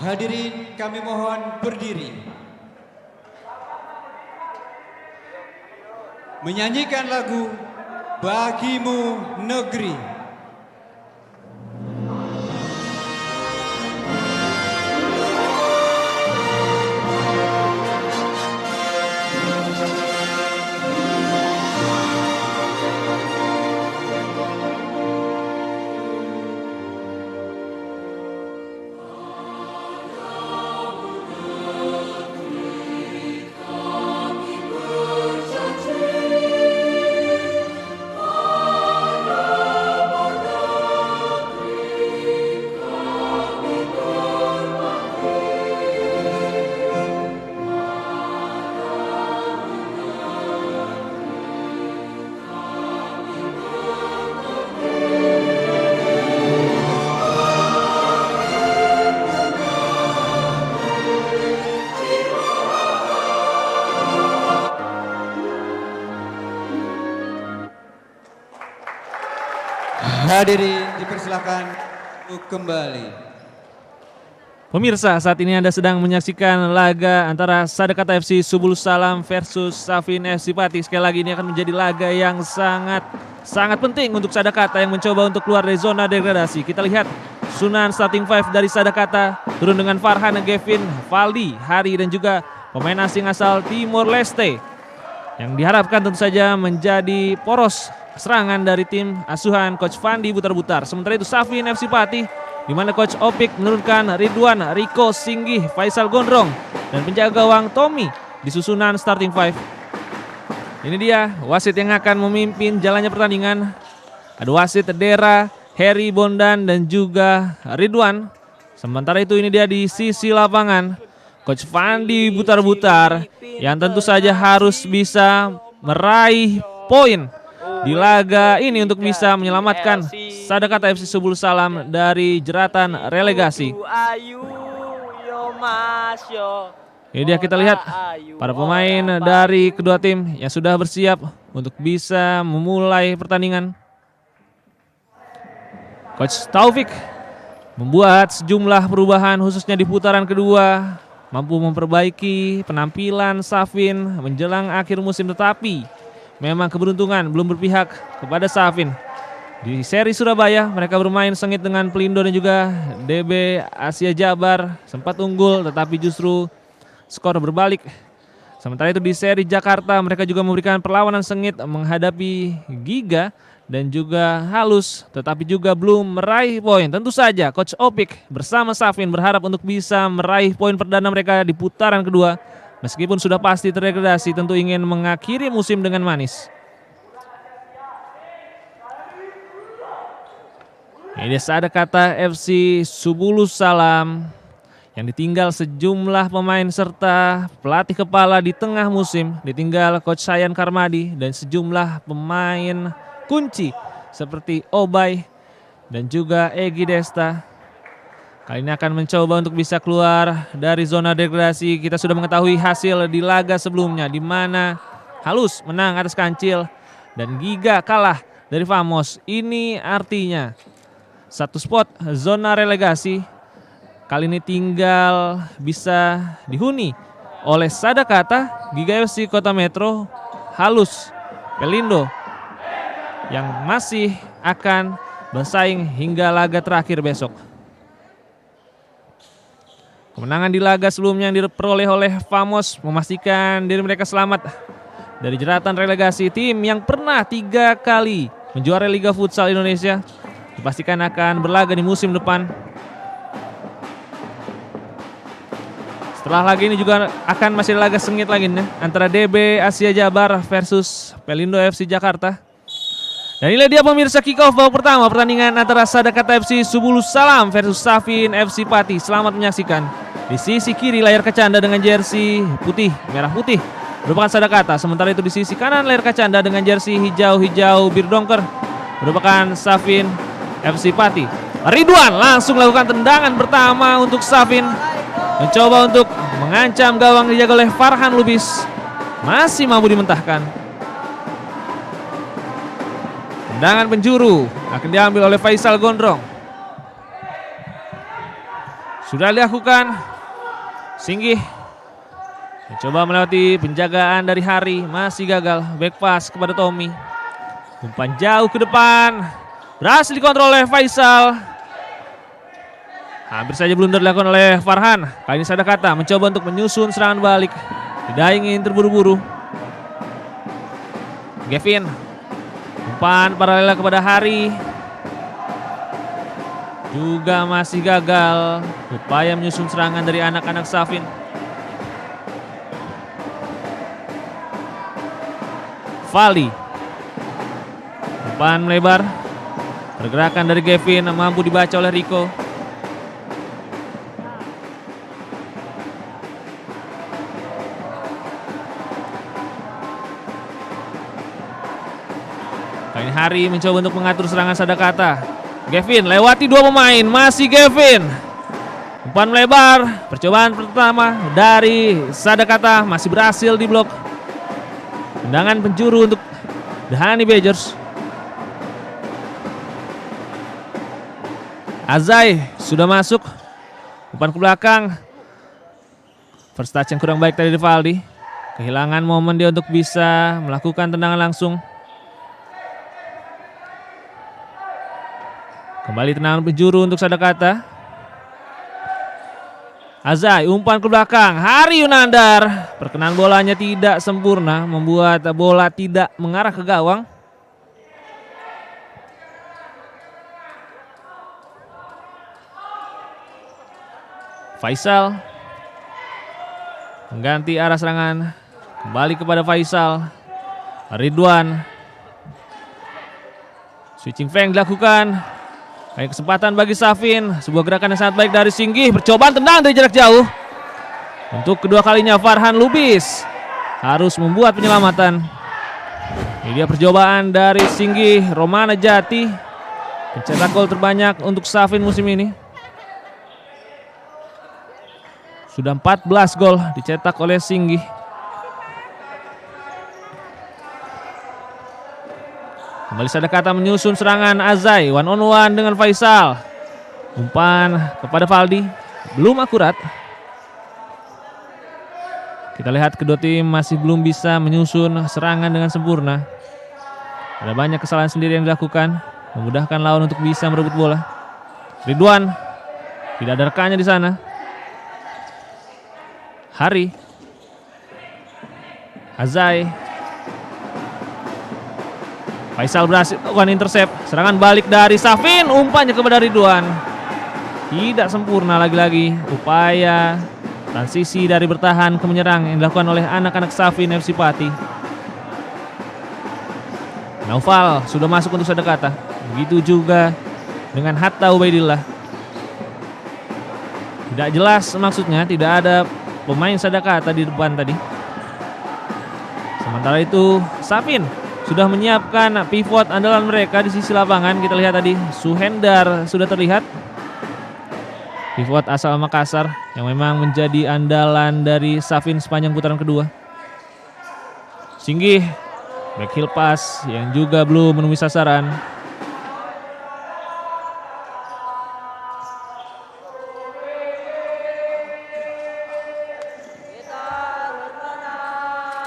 Hadirin kami mohon berdiri. Menyanyikan lagu Bagimu Negeri. Hadirin dipersilakan untuk kembali. Pemirsa, saat ini Anda sedang menyaksikan laga antara Sadakata FC Subulus Salam versus Safin FC Pati. Sekali lagi ini akan menjadi laga yang sangat penting untuk Sadakata yang mencoba untuk keluar dari zona degradasi. Kita lihat susunan starting five dari Sadakata turun dengan Farhan, Gavin, Valdi, Hari dan juga pemain asing asal Timor Leste yang diharapkan tentu saja menjadi poros serangan dari tim asuhan Coach Fandi Butar-Butar. Sementara itu Safin FC Pati di mana Coach Opik menurunkan Ridwan, Riko, Singgih, Faisal Gondrong dan penjaga gawang Tommy di susunan starting five. Ini dia wasit yang akan memimpin jalannya pertandingan. Ada wasit Dera, Heri, Bondan dan juga Ridwan. Sementara itu ini dia di sisi lapangan Coach Fandi Butar-Butar yang tentu saja harus bisa meraih poin di laga ini untuk bisa menyelamatkan Sadakata FC Subulus Salam dari jeratan relegasi. Ini dia kita lihat para pemain dari kedua tim yang sudah bersiap untuk bisa memulai pertandingan. Coach Taufik membuat sejumlah perubahan khususnya di putaran kedua, mampu memperbaiki penampilan Safin menjelang akhir musim, tetapi memang keberuntungan belum berpihak kepada Safin. Di seri Surabaya mereka bermain sengit dengan Pelindo dan juga DB Asia Jabar, sempat unggul tetapi justru skor berbalik. Sementara itu di seri Jakarta mereka juga memberikan perlawanan sengit menghadapi Giga dan juga Halus tetapi juga belum meraih poin. Tentu saja Coach Opik bersama Safin berharap untuk bisa meraih poin perdana mereka di putaran kedua. Meskipun sudah pasti terdegradasi, tentu ingin mengakhiri musim dengan manis. Ini Sadakata FC Subulus Salam yang ditinggal sejumlah pemain serta pelatih kepala di tengah musim. Ditinggal Coach Sayan Karmadi dan sejumlah pemain kunci seperti Obay dan juga Egi Desta. Kali ini akan mencoba untuk bisa keluar dari zona degradasi. Kita sudah mengetahui hasil di laga sebelumnya di mana Halus menang atas Kancil dan Giga kalah dari Famos. Ini artinya satu spot zona relegasi kali ini tinggal bisa dihuni oleh Sadakata, Giga FC Kota Metro, Halus, Pelindo yang masih akan bersaing hingga laga terakhir besok. Kemenangan di laga sebelumnya yang diperoleh oleh Famos memastikan diri mereka selamat dari jeratan relegasi. Tim yang pernah 3 kali menjuarai Liga Futsal Indonesia dipastikan akan berlaga di musim depan. Setelah laga ini juga akan masih laga sengit lagi nih antara DB Asia Jabar versus Pelindo FC Jakarta. Dan inilah dia pemirsa kick off babak pertama pertandingan antara Sadakata FC Subulus Salam versus Safin FC Pati. Selamat menyaksikan. Di sisi kiri layar kaca Anda dengan jersey putih, merah putih merupakan Sadakata. Sementara itu di sisi kanan layar kaca Anda dengan jersey hijau-hijau bir dongker merupakan Safin FC Pati. Ridwan langsung melakukan tendangan pertama untuk Safin. Mencoba untuk mengancam gawang dijaga oleh Farhan Lubis. Masih mampu dimentahkan. Tendangan penjuru akan diambil oleh Faisal Gondrong. Sudah dilakukan. Singgih mencoba melewati penjagaan dari Hari, masih gagal. Back pass kepada Tommy. Umpan jauh ke depan. Berhasil dikontrol oleh Faisal. Hampir saja blunder dilakukan oleh Farhan. Kali ini Sadakata mencoba untuk menyusun serangan balik. Tidak ingin terburu-buru. Gavin. Umpan paralel kepada Hari. Juga masih gagal. Upaya menyusun serangan dari anak-anak Safin. Fali. Umpan melebar. Pergerakan dari Gavin mampu dibaca oleh Rico. Kali ini Hari mencoba untuk mengatur serangan Sadakata. Gavin lewati dua pemain, masih Gavin. Umpan melebar, percobaan pertama dari Sadakata masih berhasil diblok. Tendangan penjuru untuk The Honey Badgers. Azai sudah masuk. Umpan ke belakang. First touch yang kurang baik tadi Rivaldi. Kehilangan momen dia untuk bisa melakukan tendangan langsung. Kembali tendangan penjuru untuk Sadakata. Azai umpan ke belakang. Hari Yunandar. Perkenaan bolanya tidak sempurna. Membuat bola tidak mengarah ke gawang. Faisal. Mengganti arah serangan. Kembali kepada Faisal. Ridwan. Switching flank dilakukan. Baik, kesempatan bagi Safin. Sebuah gerakan yang sangat baik dari Singgih. Percobaan tendang dari jarak jauh. Untuk kedua kalinya Farhan Lubis harus membuat penyelamatan. Ini dia percobaan dari Singgih Romana Jati. Pencetak gol terbanyak untuk Safin musim ini. Sudah 14 gol dicetak oleh Singgih. Kembali Sadakata menyusun serangan Azai. One on one dengan Faisal. Umpan kepada Valdi. Belum akurat. Kita lihat kedua tim masih belum bisa menyusun serangan dengan sempurna. Ada banyak kesalahan sendiri yang dilakukan. Memudahkan lawan untuk bisa merebut bola. Ridwan. Tidak ada rekannya di sana. Hari. Azai. Faisal berhasil melakukan intercept. Serangan balik dari Safin. Umpannya kepada Ridwan. Tidak sempurna lagi-lagi upaya transisi dari bertahan ke menyerang yang dilakukan oleh anak-anak Safin FC Pati. Naufal sudah masuk untuk Sadakata. Begitu juga dengan Hatta Ubaidillah. Tidak jelas maksudnya, tidak ada pemain Sadakata di depan tadi. Sementara itu Safin sudah menyiapkan pivot andalan mereka di sisi lapangan. Kita lihat tadi Suhendar sudah terlihat. Pivot asal Makassar yang memang menjadi andalan dari Safin sepanjang putaran kedua. Singgih back heel pass yang juga belum menemui sasaran.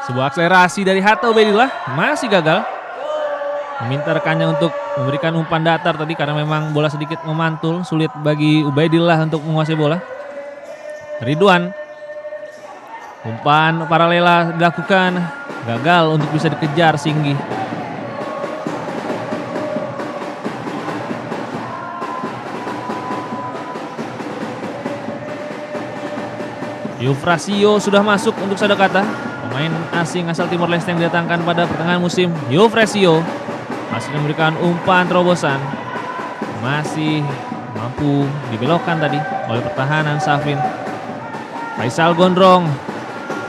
Sebuah akselerasi dari Hatta Ubaidillah masih gagal. Meminta rekannya untuk memberikan umpan datar tadi karena memang bola sedikit memantul. Sulit bagi Ubaidillah untuk menguasai bola. Ridwan. Umpan paralela dilakukan. Gagal untuk bisa dikejar Singgih. Eufrasio sudah masuk untuk Sadakata. Pemain asing asal Timor Leste yang didatangkan pada pertengahan musim. Eufrasio masih memberikan umpan terobosan. Masih mampu dibelokkan tadi oleh pertahanan Safin. Faisal gondrong.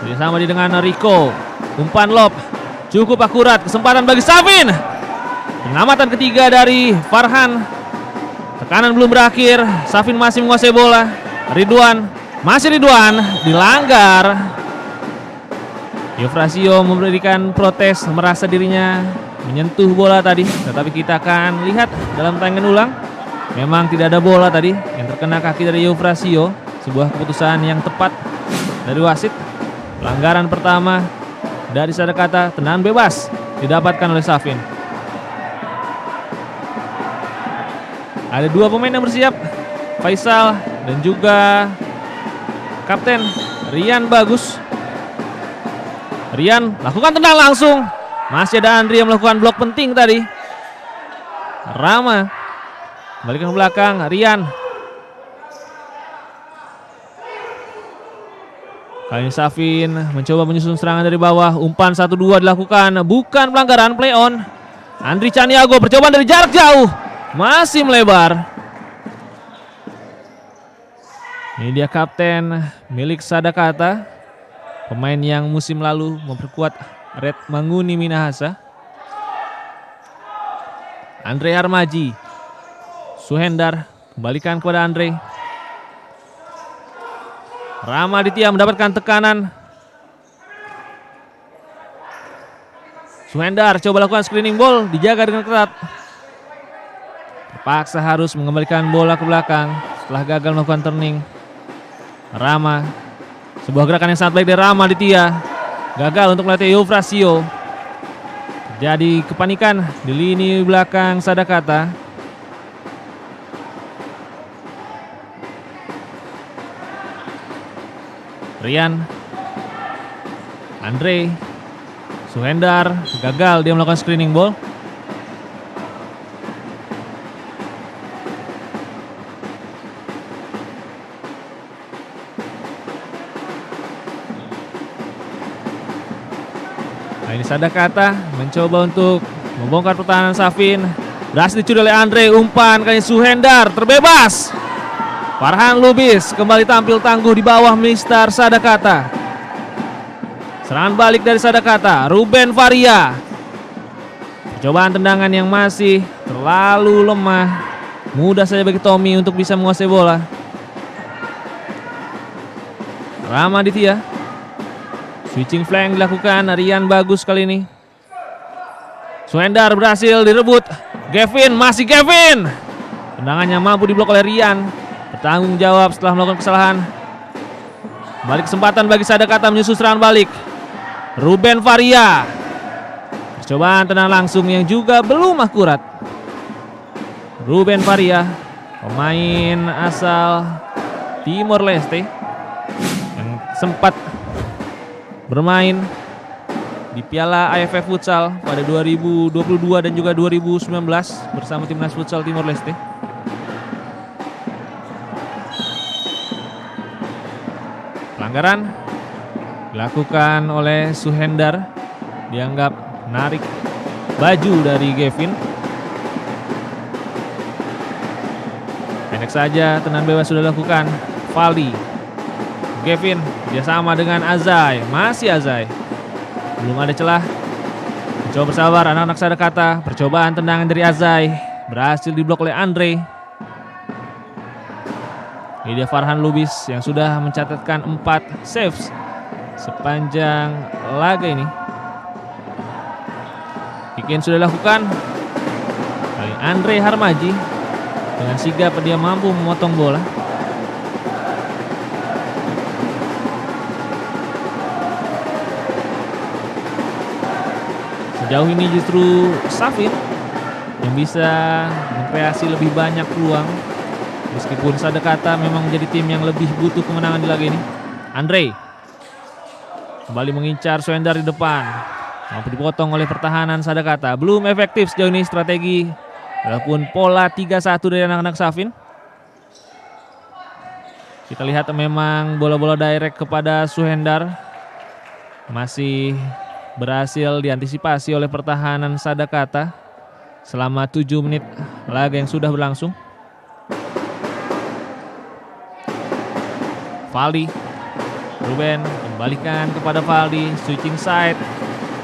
Bersama dengan Rico. Umpan lob cukup akurat. Kesempatan bagi Safin. Penyelamatan ketiga dari Farhan. Tekanan belum berakhir. Safin masih menguasai bola. Ridwan. Masih Ridwan. Dilanggar. Eufrasio memberikan protes, merasa dirinya menyentuh bola tadi. Tetapi kita akan lihat dalam tayangan ulang. Memang tidak ada bola tadi yang terkena kaki dari Eufrasio. sebuah keputusan yang tepat dari wasit. Pelanggaran pertama dari Sadakata, tendangan bebas didapatkan oleh Safin. Ada dua pemain yang bersiap, Faisal dan juga Kapten Rian Bagus. Rian lakukan tendang langsung. Masih ada Andri yang melakukan blok penting tadi. Rama kembalikan ke belakang, Rian. Kali ini Safin mencoba menyusun serangan dari bawah. Umpan 1-2 dilakukan, bukan pelanggaran, play on. Andri Caniago percobaan dari jarak jauh, masih melebar. Ini dia kapten milik Sadakata, pemain yang musim lalu memperkuat Red Manguni Minahasa. Andre Harmaji, Suhendar kembalikan kepada Andre. Rama Aditya mendapatkan tekanan. Suhendar coba lakukan screening ball, dijaga dengan ketat. Terpaksa harus mengembalikan bola ke belakang setelah gagal melakukan turning. Rama, sebuah gerakan yang sangat baik dari Rama Aditya, gagal untuk melatih Eufrasio. Terjadi kepanikan di lini belakang Sadakata. Rian, Andre, Suhendar, gagal dia melakukan screening ball. Nah, ini Sadakata mencoba untuk membongkar pertahanan Safin. Berhasil dicuri oleh Andre, umpan kali ini Suhendar terbebas. Farhan Lubis kembali tampil tangguh di bawah Mister Sadakata. Serangan balik dari Sadakata, Ruben Faria. Percobaan tendangan yang masih terlalu lemah. Mudah saja bagi Tommy untuk bisa menguasai bola. Rama Aditya. Switching flank dilakukan, Rian Bagus kali ini. Suhendar berhasil direbut. Gavin, masih Gavin. Tendangannya mampu diblok oleh Rian. Bertanggung jawab setelah melakukan kesalahan. Kembali kesempatan bagi Sadakata menyusul serangan balik. Ruben Faria. Percobaan tendangan langsung yang juga belum akurat. Ruben Faria, pemain asal Timor Leste yang sempat bermain di Piala AFF Futsal pada 2022 dan juga 2019 bersama timnas futsal Timor Leste. Pelanggaran dilakukan oleh Suhendar, dianggap menarik baju dari Gavin. Pendek saja, tendangan bebas sudah dilakukan. Fali, Gavin kerjasama dengan Azai, masih Azai. Belum ada celah. Mencoba bersabar anak-anak Sadakata. Percobaan tendangan dari Azai berhasil diblok oleh Andre. Ini dia Farhan Lubis yang sudah mencatatkan 4 saves sepanjang laga ini. Kick-in sudah dilakukan. Kali Andre Harmaji dengan sigap dia mampu memotong bola. Sejauh ini justru Safin yang bisa mengkreasi lebih banyak peluang. Meskipun Sadakata memang menjadi tim yang lebih butuh kemenangan di laga ini. Andre kembali mengincar Suhendar di depan. Mampu dipotong oleh pertahanan Sadakata. Belum efektif sejauh ini strategi walaupun pola 3-1 dari anak-anak Safin. Kita lihat memang bola-bola direct kepada Suhendar masih berhasil diantisipasi oleh pertahanan Sadakata selama 7 menit laga yang sudah berlangsung. Fali, Ruben kembalikan kepada Fali, switching side.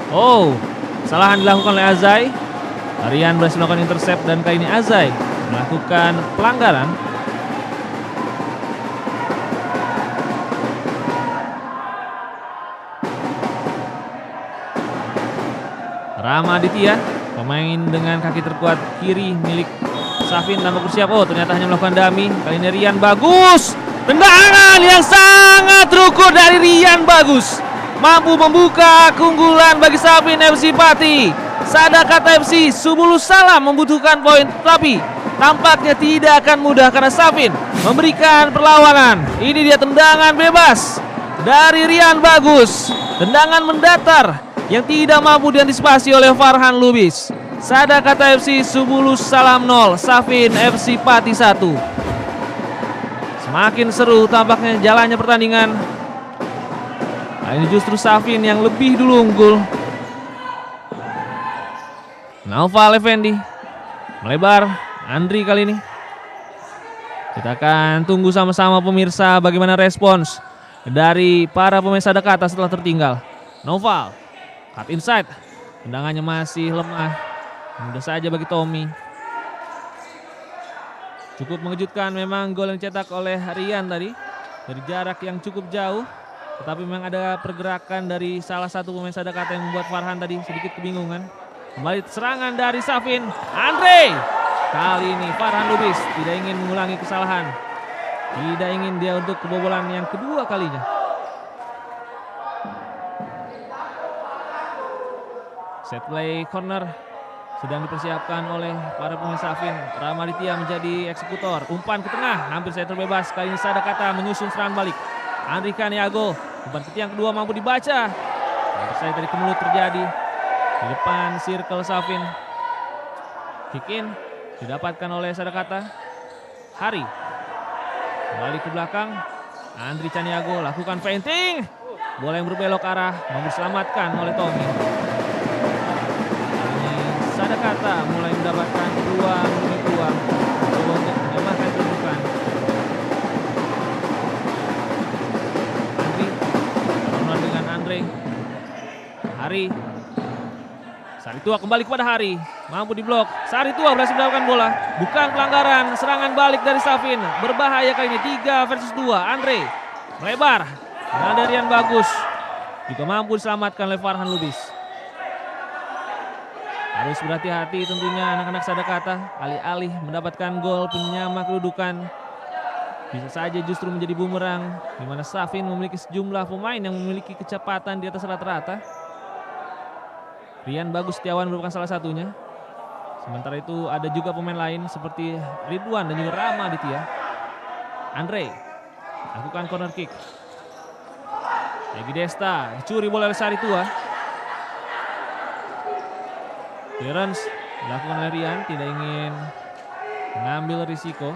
Oh, kesalahan dilakukan oleh Azai. Rian berhasil melakukan intercept dan kali ini Azai melakukan pelanggaran. Rama Aditya, pemain dengan kaki terkuat kiri milik Safin tanpa bersiap. Oh, ternyata hanya melakukan dummy. Kali ini Rian Bagus. Tendangan yang sangat terukur dari Rian Bagus. Mampu membuka keunggulan bagi Safin FC Pati. Sadakata FC Subulus Salam membutuhkan poin, tapi tampaknya tidak akan mudah karena Safin memberikan perlawanan. Ini dia tendangan bebas dari Rian Bagus. Tendangan mendatar yang tidak mampu diantisipasi oleh Farhan Lubis. Sadakata FC Subulus Salam 0, Safin FC Pati 1. Semakin seru tampaknya jalannya pertandingan. Nah, ini justru Safin yang lebih dulu unggul. Naufal Effendi melebar, Andri kali ini. Kita akan tunggu sama-sama pemirsa bagaimana respons dari para pemain Sadakata setelah tertinggal. Naufal, cut inside, tendangannya masih lemah. Mudah saja bagi Tommy. Cukup mengejutkan memang gol yang dicetak oleh Rian tadi dari jarak yang cukup jauh. Tetapi memang ada pergerakan dari salah satu pemain Sadakata yang membuat Farhan tadi sedikit kebingungan. Kembali serangan dari Safin, Andre. Kali ini Farhan Lubis tidak ingin mengulangi kesalahan. Tidak ingin dia untuk kebobolan yang kedua kalinya. Set play corner sedang dipersiapkan oleh para pemain Safin. Ramaditya menjadi eksekutor. Umpan ke tengah, hampir saya terbebas. Kali ini Sadakata menyusun serangan balik. Andri Kaniago, umpan ke tiang kedua mampu dibaca. Hampir saya tadi kemulut terjadi. Di depan circle Safin. Kick in didapatkan oleh Sadakata. Hari kembali ke belakang. Andri Caniago lakukan feinting. Bola yang berbelok arah mampu diselamatkan oleh Tommy. Sadakata mulai mendapatkan peluang demi peluang coba untuk menyamakan kedudukan. Andri berlawan dengan Andre. Hari Saritua kembali kepada Hari, mampu diblok. Saritua berhasil mendapatkan bola, bukan pelanggaran. Serangan balik dari Safin, berbahaya kali ini. 3 versus 2. Andre melebar, ada Rian Bagus juga mampu diselamatkan oleh Farhan Lubis. Harus berhati-hati tentunya anak-anak Sadakata, alih-alih mendapatkan gol penyama kedudukan bisa saja justru menjadi bumerang, di mana Safin memiliki sejumlah pemain yang memiliki kecepatan di atas rata-rata. Rian Bagus Setiawan merupakan salah satunya. Sementara itu ada juga pemain lain seperti Ridwan dan juga Rama Aditya. Andre lakukan corner kick. Egi Desta dicuri bola oleh Saritua. Clearance dilakukan oleh Rian, tidak ingin mengambil risiko.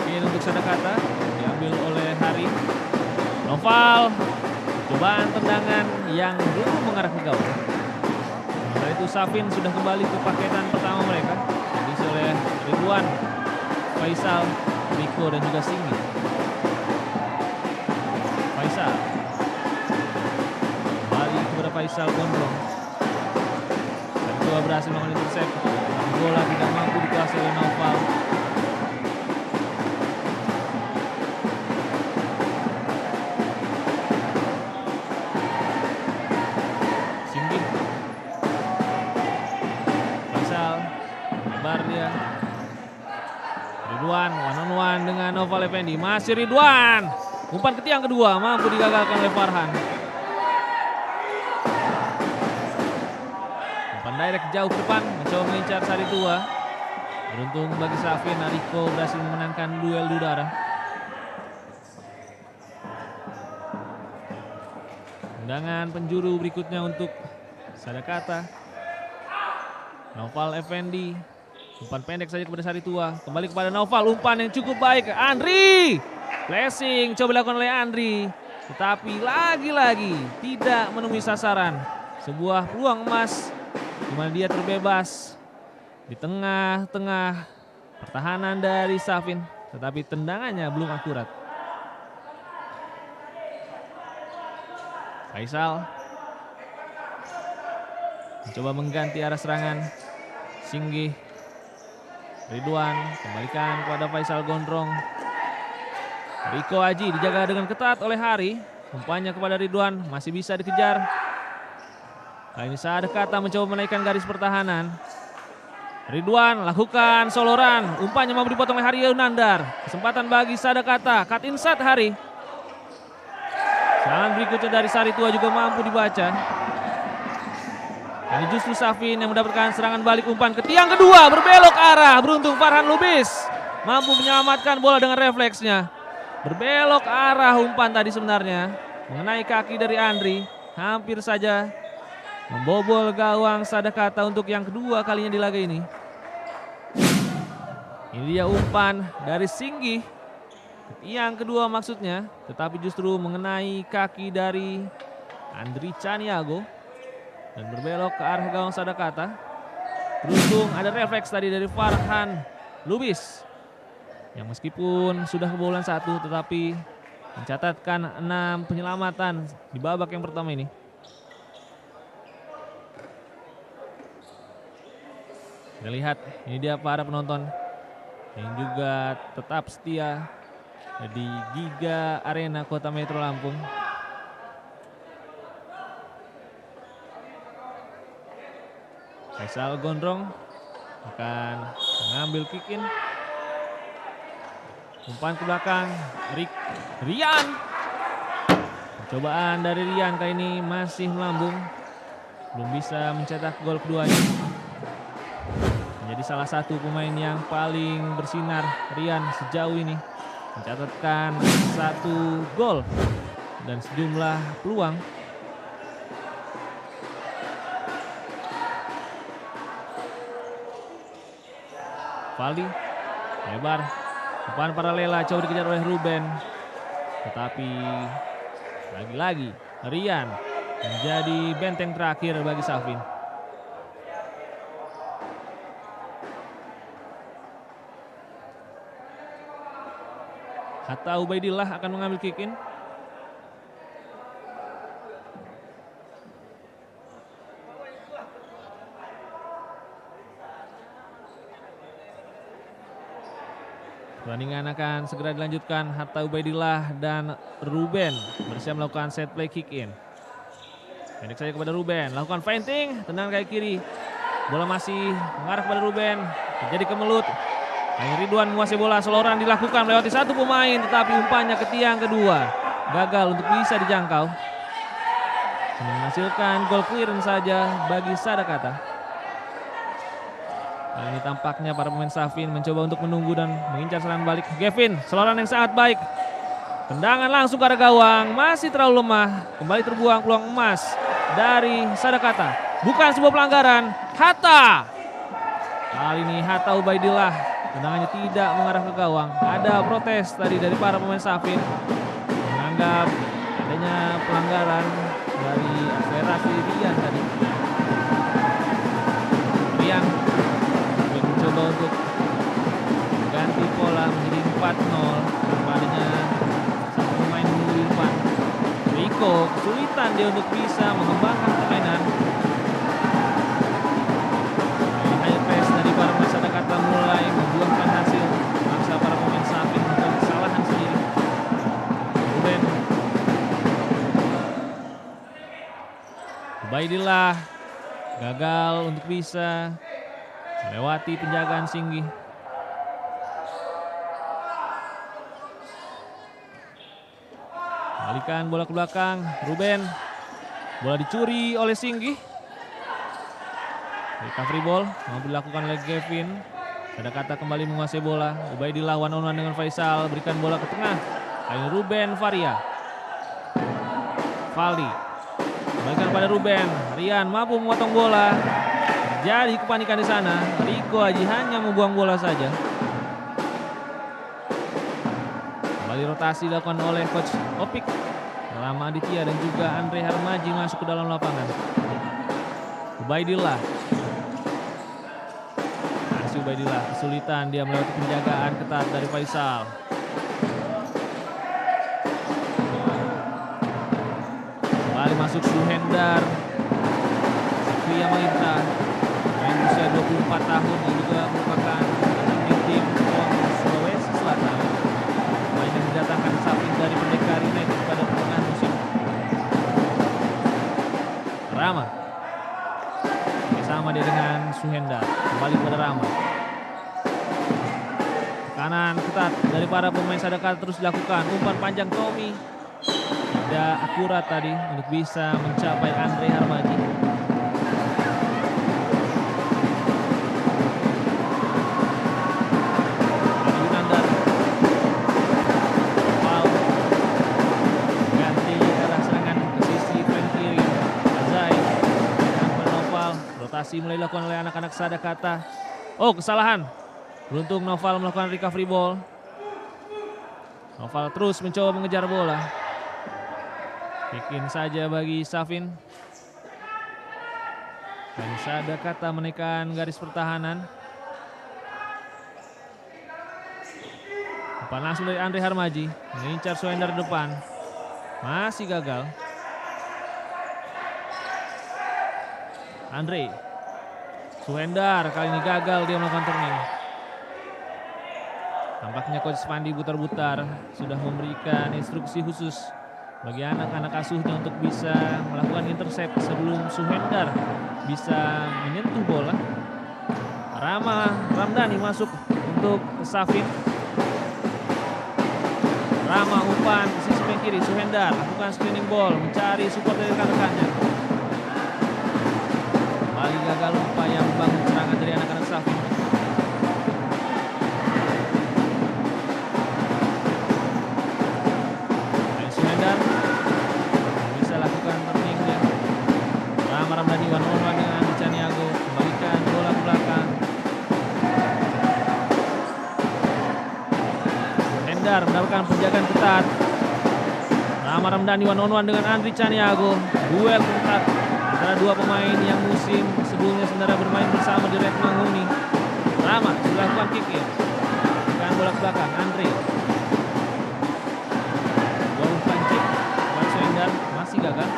Kick untuk Sadakata diambil oleh Hari. Naufal, cobaan tendangan yang belum mengarah ke gawang. Setelah itu Safin sudah kembali ke paketan pertama mereka, diisi oleh Ridwan, Faisal, Riko dan juga Singgi. Faisal kembali kepada Faisal Gondrong. Dan kedua berhasil melakukan intercept. Bola tidak mampu dikuasai oleh Naufal. Singgi, Faisal, lebar dia. Ridwan one on one dengan Naufal Effendi. Masih Ridwan. Umpan ke tiang kedua mampu digagalkan oleh Farhan. Umpan direct jauh ke depan, mencoba mengincar Saritua. Beruntung bagi Safin, Ariko berhasil memenangkan duel di udara. Tendangan penjuru berikutnya untuk Sadakata. Naufal Effendi, umpan pendek saja kepada Saritua. Kembali kepada Naufal, umpan yang cukup baik. Andri flashing coba dilakukan oleh Andri, tetapi lagi-lagi tidak menemui sasaran. Sebuah peluang emas di mana dia terbebas di tengah-tengah pertahanan dari Safin, tetapi tendangannya belum akurat. Faisal mencoba mengganti arah serangan. Singgi, Ridwan kembalikan kepada Faisal Gondrong. Riko Aji dijaga dengan ketat oleh Hari. Umpannya kepada Ridwan masih bisa dikejar. Kali ini Sadakata mencoba menaikkan garis pertahanan. Ridwan lakukan soloran, umpannya mampu dipotong oleh Hari Yunandar. Kesempatan bagi Sadakata, cut inside Hari. Serangan berikutnya dari Sari Tua juga mampu dibaca. Ini justru Safin yang mendapatkan serangan balik, umpan ke tiang kedua, berbelok arah. Beruntung Farhan Lubis mampu menyelamatkan bola dengan refleksnya. Berbelok arah umpan tadi sebenarnya, mengenai kaki dari Andri. Hampir saja membobol gawang Sadakata untuk yang kedua kalinya di laga ini. Ini dia umpan dari Singgi. Yang kedua maksudnya, tetapi justru mengenai kaki dari Andri Caniago. Dan berbelok ke arah gawang Sadakata. Beruntung ada refleks tadi dari Farhan Lubis. Yang meskipun sudah kebobolan 1 tetapi mencatatkan 6 penyelamatan di babak yang pertama ini. Kita lihat, ini dia para penonton yang juga tetap setia di Giga Arena Kota Metro Lampung. Faisal Gondrong akan mengambil kick in. Umpan ke belakang, Rian. Percobaan dari Rian kali ini masih melambung. Belum bisa mencetak gol keduanya. Menjadi salah satu pemain yang paling bersinar Rian sejauh ini. Mencatatkan 1 gol dan sejumlah peluang. Valdi lebar, umpan paralela coba dikejar oleh Ruben, tetapi lagi-lagi Rian menjadi benteng terakhir bagi Safin. Hatta Ubaidillah akan mengambil kick in. Pertandingan akan segera dilanjutkan. Hatta Ubaidillah dan Ruben bersiap melakukan set play kick in. Pendek saja kepada Ruben, lakukan feinting, tendangan kaki kiri. Bola masih mengarah kepada Ruben, terjadi kemelut. Ridwan menguasai bola, soloran dilakukan melewati 1 pemain, tetapi umpannya ke tiang kedua gagal untuk bisa dijangkau. Menghasilkan gol clearance saja bagi Sadakata. Kali ini tampaknya para pemain Safin mencoba untuk menunggu dan mengincar serangan balik. Gavin, soloran yang sangat baik. Tendangan langsung ke arah gawang, masih terlalu lemah. Kembali terbuang peluang emas dari Sadakata. Bukan sebuah pelanggaran, Hatta. Kali ini Hatta Ubaidillah, tendangannya tidak mengarah ke gawang. Ada protes tadi dari para pemain Safin, menganggap adanya pelanggaran dari akselerasi Rian tadi. Rian mencoba untuk ganti pola menjadi 4-0 tanpa adanya satu pemain di depan. Riko kesulitan dia untuk bisa mengembangkan permainan. High press dari para pemain Sadakata mulai membuahkan hasil. Bangsa para pemain Safin melakukan kesalahan sendiri. Ruben Ubaidillah gagal untuk bisa melewati penjagaan Singgi. Balikan bola ke belakang, Ruben. Bola dicuri oleh Singgi. Recovery ball mampu dilakukan oleh Gavin. Sadakata kembali menguasai bola. Ubaidillah one on one dengan Faisal, berikan bola ke tengah. Kali Ruben Faria. Valdi. Balikan pada Ruben. Rian mampu memotong bola. Terjadi kepanikan di sana. Riko Haji hanya membuang bola saja. Kembali rotasi dilakukan oleh Coach Opik. Rama Aditya dan juga Andre Harmaji masuk ke dalam lapangan. Ubaidillah. Ubaidillah kesulitan dia melewati penjagaan ketat dari Faisal. Kembali masuk Suhendar. Satria Malinta, main usia 24 tahun yang juga merupakan tim Sulawesi Selatan. Pemain yang didatangkan Safin dari Merdeka United pada pertengahan musim. Rama sama dia dengan Suhendar. Kembali pada Rama. Kanan ketat dari para pemain Sadaka terus dilakukan. Umpan panjang Tommy. Tidak akurat tadi untuk bisa mencapai Andre Harmaji. Yunandar. Wow. Ganti arah serangan ke sisi flank kiri. Azai dan Noval. Rotasi mulai dilakukan oleh anak-anak Sadakata. Oh, kesalahan. Beruntung Noval melakukan recovery ball. Noval terus mencoba mengejar bola. Bikin saja bagi Safin. Dan Sadakata menekan garis pertahanan. Umpan langsung dari Andre Harmaji. Mengincar Suhendar depan. Masih gagal. Andre. Suhendar kali ini gagal dia melakukan turning. Tampaknya Coach Pandi Butar-Butar sudah memberikan instruksi khusus bagi anak-anak asuhnya untuk bisa melakukan intercept sebelum Suhendar bisa menyentuh bola. Rama Ramdhani masuk untuk Safin. Rama umpan ke sisi flank kiri. Suhendar lakukan screening ball, mencari support dari rekan-rekannya. Kembali gagal upaya membangun serangan dari anak-anak Safin. Bisa lakukan turningnya. Rama Ramdhani one-on-one dengan Andi Caniago. Kembalikan bola ke belakang. Hendar mendapatkan penjagaan ketat. Rama Ramdhani one-on-one dengan Andri Caniago. Duel ketat antara dua pemain yang musim sebelumnya sebenarnya bermain bersama di Red Manghuni. Rama sudah lakukan kick in. Tekan bola ke belakang. Andri. Masih gagal.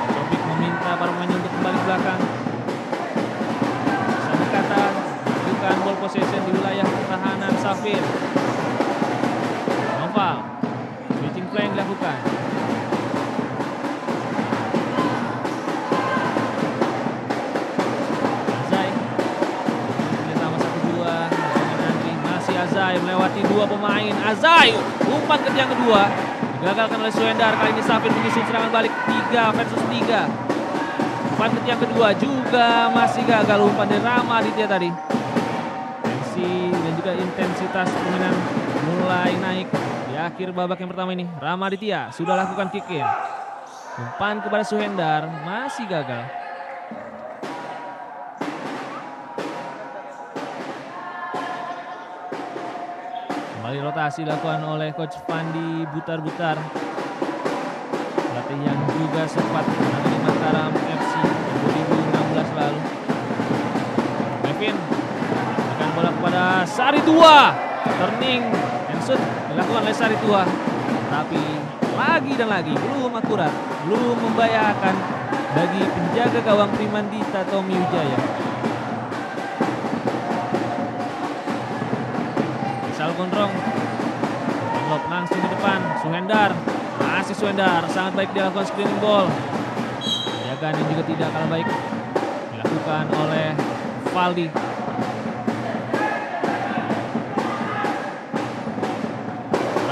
Sobik meminta para pemain untuk kembali ke belakang. Sadakata bukan ball possession di wilayah pertahanan Safin. Noval. Switching play yang dilakukan. Azai. Sama 1-2 dengan Andri. Masih Azai melewati dua pemain. Azai umpan ke tiang kedua. Digagalkan oleh Suhendar. Kali ini Safin menyusun serangan balik 3 versus 3. Umpan ke tiang kedua juga masih gagal. Umpan dari Rama Aditya tadi. Tensi dan juga intensitas permainan mulai naik di akhir babak yang pertama ini. Rama Aditya sudah lakukan kick in. Umpan kepada Suhendar masih gagal. Kembali rotasi dilakukan oleh Coach Pandi Butar-Butar. Pelatih yang juga sempat menangani Mataram FC 2016 lalu. Kevin akan bola kepada Sari Tua. Turning and shoot dilakukan oleh Sari Tua. Tapi lagi dan lagi belum akurat, belum membahayakan bagi penjaga gawang Primandita Tommy Wijaya. Gondrong, lob langsung ke depan. Suhendar, masih Suhendar, sangat baik dia lakukan screening ball. Penjagaan yang juga tidak kalah baik dilakukan oleh Valdi.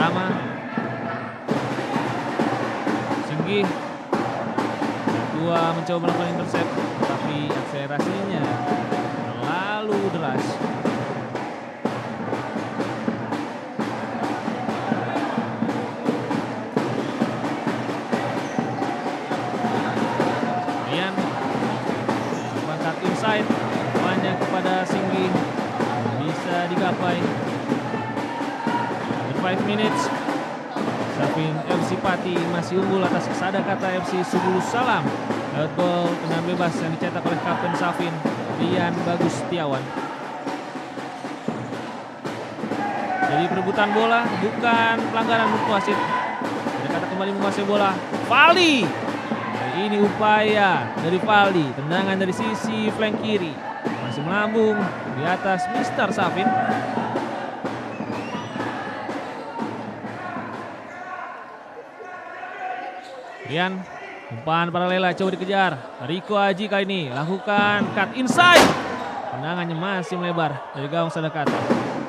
Rama, Singgi, dua mencoba melakukan intercept, tapi akselerasinya terlalu deras. Inside banyak kepada Singgi bisa digapai. 5 minutes. Safin FC Pati masih unggul atas Sadakata FC Subulus Salam. Lewat gol tendangan bebas yang dicetak oleh Kapten Safin, Rian Bagus Setiawan. Jadi perebutan bola bukan pelanggaran menurut wasit. Sadakata kembali menguasai bola. Valdi. Ini upaya dari Valdi, tendangan dari sisi flank kiri. Masih melambung di atas Mr. Safin. Rian Umpan paralela coba dikejar. Riko Aji kali ini lakukan cut inside. Tendangannya masih melebar dari gawang Sadakata.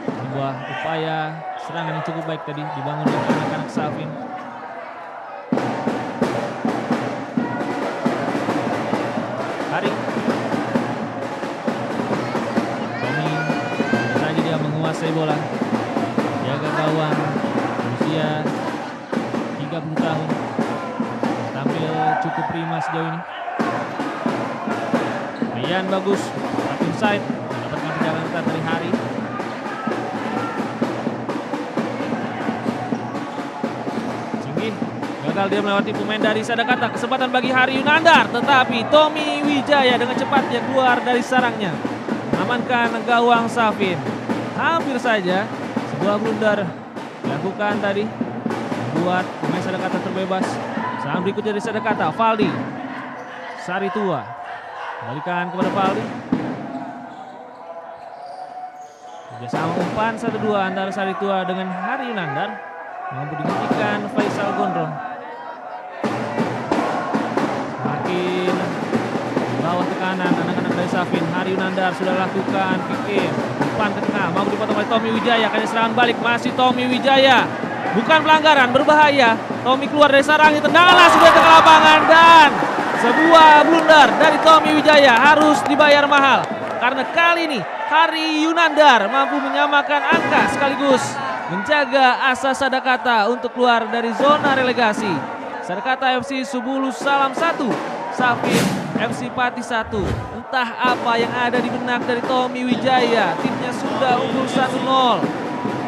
Sebuah upaya serangan yang cukup baik tadi dibangun oleh anak-anak Safin. Hari Tommy saja dia menguasai bola. Jaga gawang usia 30 tahun. Tampil cukup prima sejauh ini. Rian bagus, tapi inside mendapatkan perjalanan start dari Hari. Singgih gagal dia melewati pemain dari Sadakata. Kesempatan bagi Hari Yunandar, tetapi Tommy Wijaya dengan cepatnya keluar dari sarangnya, mengamankan gawang Safin. Hampir saja sebuah blunder dilakukan tadi, membuat pemain Sadakata terbebas. Serangan berikutnya dari Sadakata, Valdi Saritua kembalikan kepada Valdi. Kerjasama umpan 1-2 antara Saritua dengan Hari Yunandar, mampu dihentikan Faisal Gondrong. Makin di bawah tekanan anak-anak dari Safin. Hari Yunandar sudah lakukan kick in, umpan ke tengah, mampu dipotong oleh Tommy Wijaya. Kali serangan balik masih Tommy Wijaya, bukan pelanggaran, berbahaya. Tommy keluar dari sarang, tendangan langsung ke lapangan, dan sebuah blunder dari Tommy Wijaya harus dibayar mahal. Karena kali ini Hari Yunandar mampu menyamakan angka sekaligus menjaga asa Sadakata untuk keluar dari zona relegasi. Sadakata FC Subulus Salam 1, Safin FC Pati 1. Entah apa yang ada di benak dari Tommy Wijaya. Timnya sudah unggul 1-0.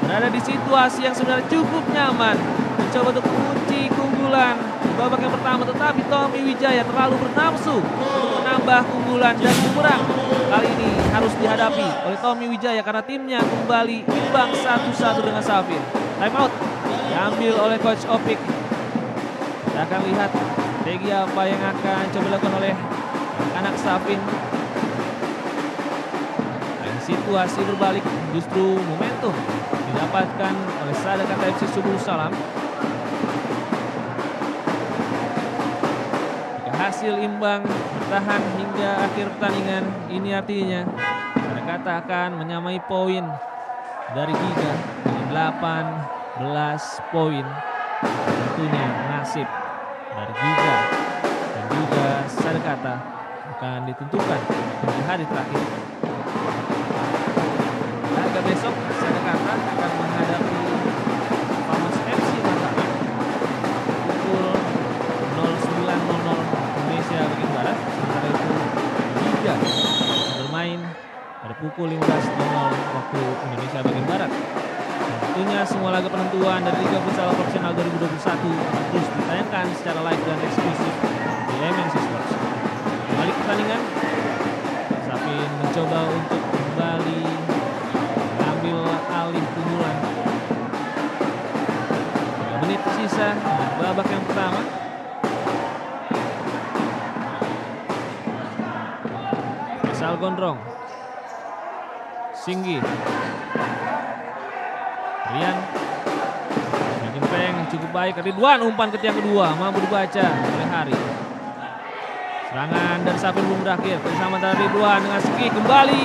Berada di situasi yang sebenarnya cukup nyaman. Mencoba untuk mengunci keunggulan di babak yang pertama, tetapi Tommy Wijaya terlalu bernafsu untuk menambah keunggulan dan bumerang kali ini harus dihadapi oleh Tommy Wijaya karena timnya kembali imbang 1-1 dengan Safin. Time out diambil oleh Coach Opik. Kita akan lihat strategi apa yang akan coba dilakukan oleh anak Safin. Dan situasi berbalik, justru momentum didapatkan oleh Sadakata FC Subulus Salam. Hasil imbang bertahan hingga akhir pertandingan, ini artinya Sadakata akan menyamai poin dari Giga dengan 18 poin. Tentunya nasib dari Giga dan juga Sadakata akan ditentukan di hari terakhir. Laga besok Sadakata akan menghadapi Famos FC Mataram pukul 09.00 Indonesia bagian Barat. Sementara itu Giga bermain pada pukul 15.00 waktu Indonesia bagian Barat. Dan tentunya semua laga penentuan dari Liga Futsal Profesional 2021 terus ditayangkan secara live dan eksklusif di MNC Sports. Kembali ke pertandingan, Safin mencoba untuk kembali mengambil alih keunggulan. 3 menit tersisa di babak yang pertama. Faisal Gondrong, Singgi, Rian, bikin peng cukup baik. Ridwan umpan ke tiang kedua, mampu dibaca oleh Hari. Serangan dari Safin belum berakhir. Bersama antara Ridwan dengan Singgi, kembali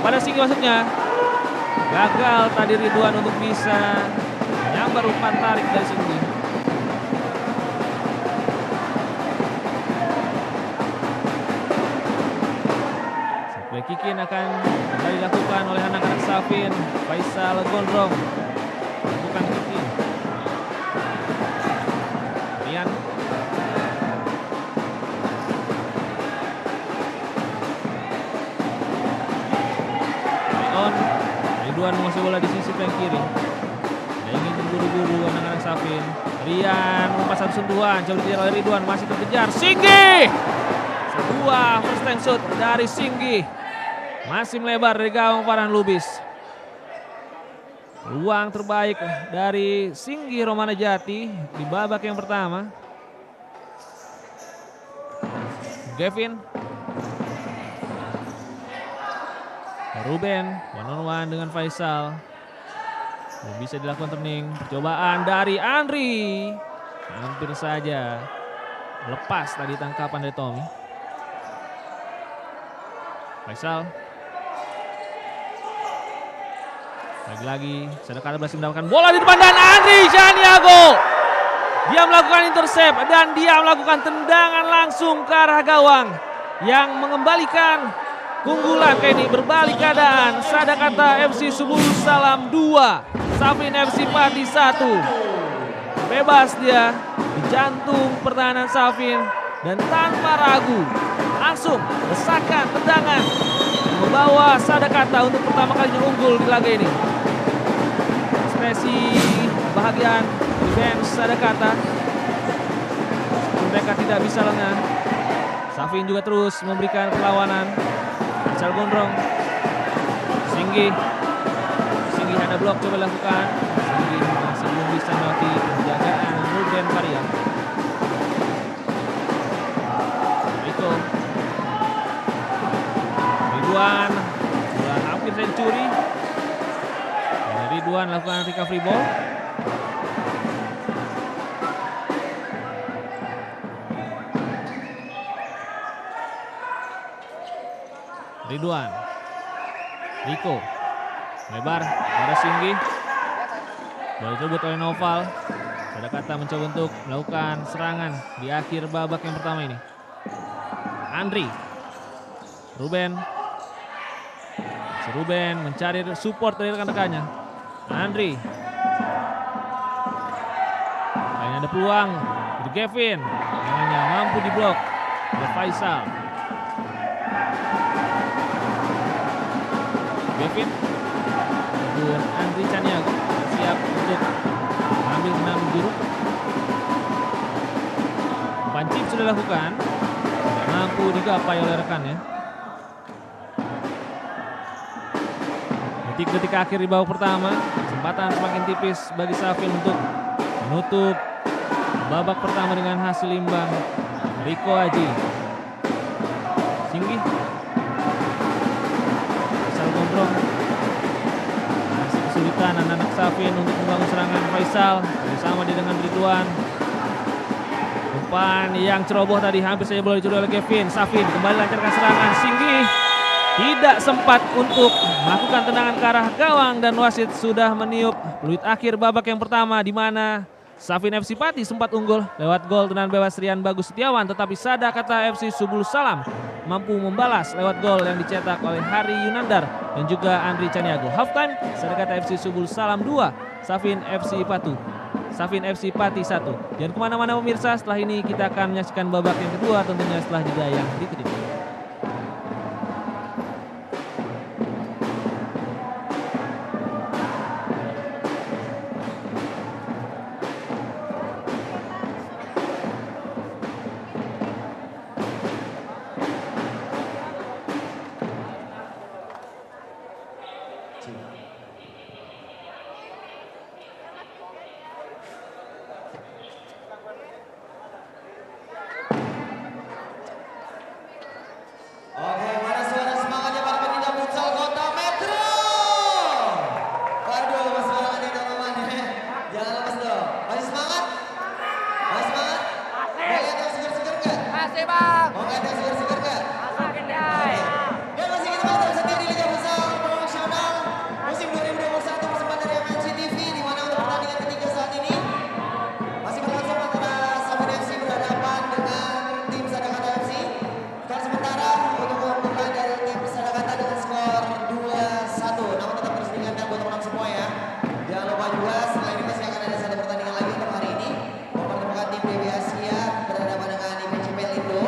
pada Singgi maksudnya. Gagal tadi Ridwan untuk bisa menyambar umpan tarik dari Singgi. Kikin akan kembali dilakukan oleh anak-anak Safin. Faisal Gondrong lakukan kikin. Rian, Leon, Ridwan menguasai bola di sisi flank kiri. Dia ingin berburu-buru anak-anak Safin. Rian umpan satu sentuhan, coba dikejar oleh Ridwan, masih terkejar. Singgi, sebuah first time shot dari Singgi. Masih melebar dari gawang Farhan Lubis. Peluang terbaik dari Singgi Romana Jati di babak yang pertama. Gavin, Ruben, one on one dengan Faisal. Bisa dilakukan turning. Cobaan dari Andri, hampir saja Lepas tadi tangkapan dari Tommy. Faisal. Lagi-lagi Sadakata berhasil mendapatkan bola di depan dan Andri Chaniago. Dia melakukan intercept dan dia melakukan tendangan langsung ke arah gawang yang mengembalikan keunggulan kayak ini. Berbalik keadaan, Sadakata FC Subulus Salam 2, Safin FC Pati 1. Bebas dia di jantung pertahanan Safin dan tanpa ragu langsung desakan tendangan membawa Sadakata untuk pertama kalinya unggul di laga ini. Ekspresi kebahagiaan di bench Sadakata. Mereka tidak bisa lengah. Safin juga terus memberikan perlawanan. Faisal Gondrong. Singgi ada blok coba lakukan. Singgi masih belum bisa melewati penjagaan Ruben Faria. Itu Ridwan hampir dicuri. Ridwan lakukan recovery ball. Ridwan, Riko, lebar, pada Singgi, bola direbut oleh Noval. Sadakata mencoba untuk melakukan serangan di akhir babak yang pertama ini. Andri, Ruben mencari support dari rekan-rekannya. Andri, kayaknya ada peluang untuk Kevin, hanya mampu diblok oleh Faisal. Kevin dan Andri Chaniago siap untuk mengambil menang juru. Pancing sudah dilakukan, tidak mampu digapai oleh rekannya. Detik-detik akhir di babak pertama, kesempatan semakin tipis bagi Safin untuk menutup babak pertama dengan hasil imbang. Riko Aji, Singgi, Gondrong, masih kesulitan anak-anak Safin untuk membangun serangan. Faisal bersama dia dengan Ridwan. Umpan yang ceroboh tadi hampir saja bola dicuri oleh Kevin. Safin kembali lancarkan serangan. Singgi tidak sempat untuk melakukan tendangan ke arah gawang dan wasit sudah meniup peluit akhir babak yang pertama di mana Safin FC Pati sempat unggul lewat gol tendangan bebas Rian Bagus Setiawan, tetapi Sadakata FC Subulus Salam mampu membalas lewat gol yang dicetak oleh Hari Yunandar dan juga Andri Chaniago. Halftime, Sadakata FC Subulus Salam 2, Safin FC Pati 1. Jangan kemana-mana pemirsa, setelah ini kita akan menyaksikan babak yang kedua tentunya setelah jeda yang berikut ini. Oke, mana suara semangatnya para petinju futsal Kota Metro? Waduh, mas semangat nih teman-teman ya. Jangan lepas dong. Masih semangat? Masih semangat? Mau lihat yang seger-seger nggak? Masih bang. Mau lihat yang seger-seger nggak? Masuk Kendai. Dan masih kita mantap setia di Liga Futsal Profesional musim 2021 persembahan dari MNC TV, di mana untuk pertandingan ketiga saat ini masih berlangsung antara Safin FC berhadapan dengan tim Sadakata FC. Skor sementara untuk keunggulan dari tim Sadakata dengan skor 2-1. Namun tetap terus diingatkan buat teman-teman semua ya. Jangan lupa juga setelah ini masih akan ada satu pertandingan lagi untuk hari ini, mempertemukan tim DB Asia berhadapan dengan IPCP Lindo.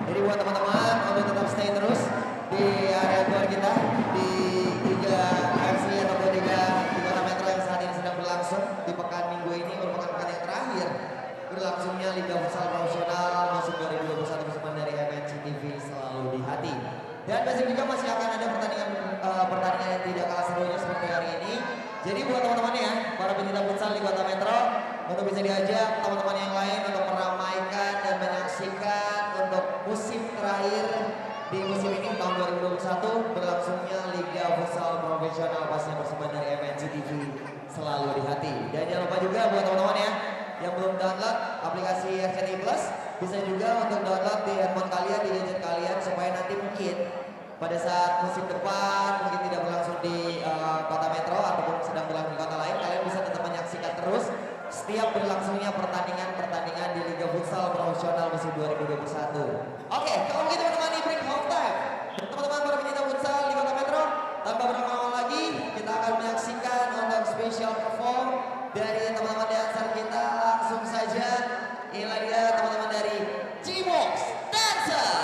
Jadi buat teman-teman untuk tetap stay terus di area luar kita di Liga FC ataupun Liga di Kota Metro yang saat ini sedang berlangsung. Di pekan minggu ini merupakan pekan yang terakhir berlangsungnya Liga Futsal Profesional musim 2021 persembahan dari MNC TV selalu di hati. Dan besok juga masih akan ada pertandingan yang tidak kalah serunya seperti hari ini. Jadi buat teman-teman ya, para pecinta futsal di Kota Metro, untuk bisa diajak teman-teman yang lain untuk meramaikan dan menyaksikan untuk musim terakhir di musim ini tahun 2021 berlangsungnya Liga Futsal Profesional pastinya persembahan dari MNC TV selalu di hati. Dan jangan lupa juga buat teman-teman ya yang belum download aplikasi RCTI Plus bisa juga untuk download di handphone kalian, di gadget kalian, supaya nanti mungkin pada saat musim depan mungkin tidak berlangsung di kota metro ataupun sedang berlangsung di kota lain, kalian bisa tetap menyaksikan terus setiap berlangsungnya pertandingan-pertandingan di Liga Futsal Profesional musim 2021. Oke, kalau begitu teman-teman, di break half time. Teman-teman para pecinta futsal di kota metro, tanpa berlama-lama lagi, kita akan menyaksikan untuk special perform dari teman-teman dancer kita. Langsung saja, inilah dia teman-teman dari G-Box Dancer.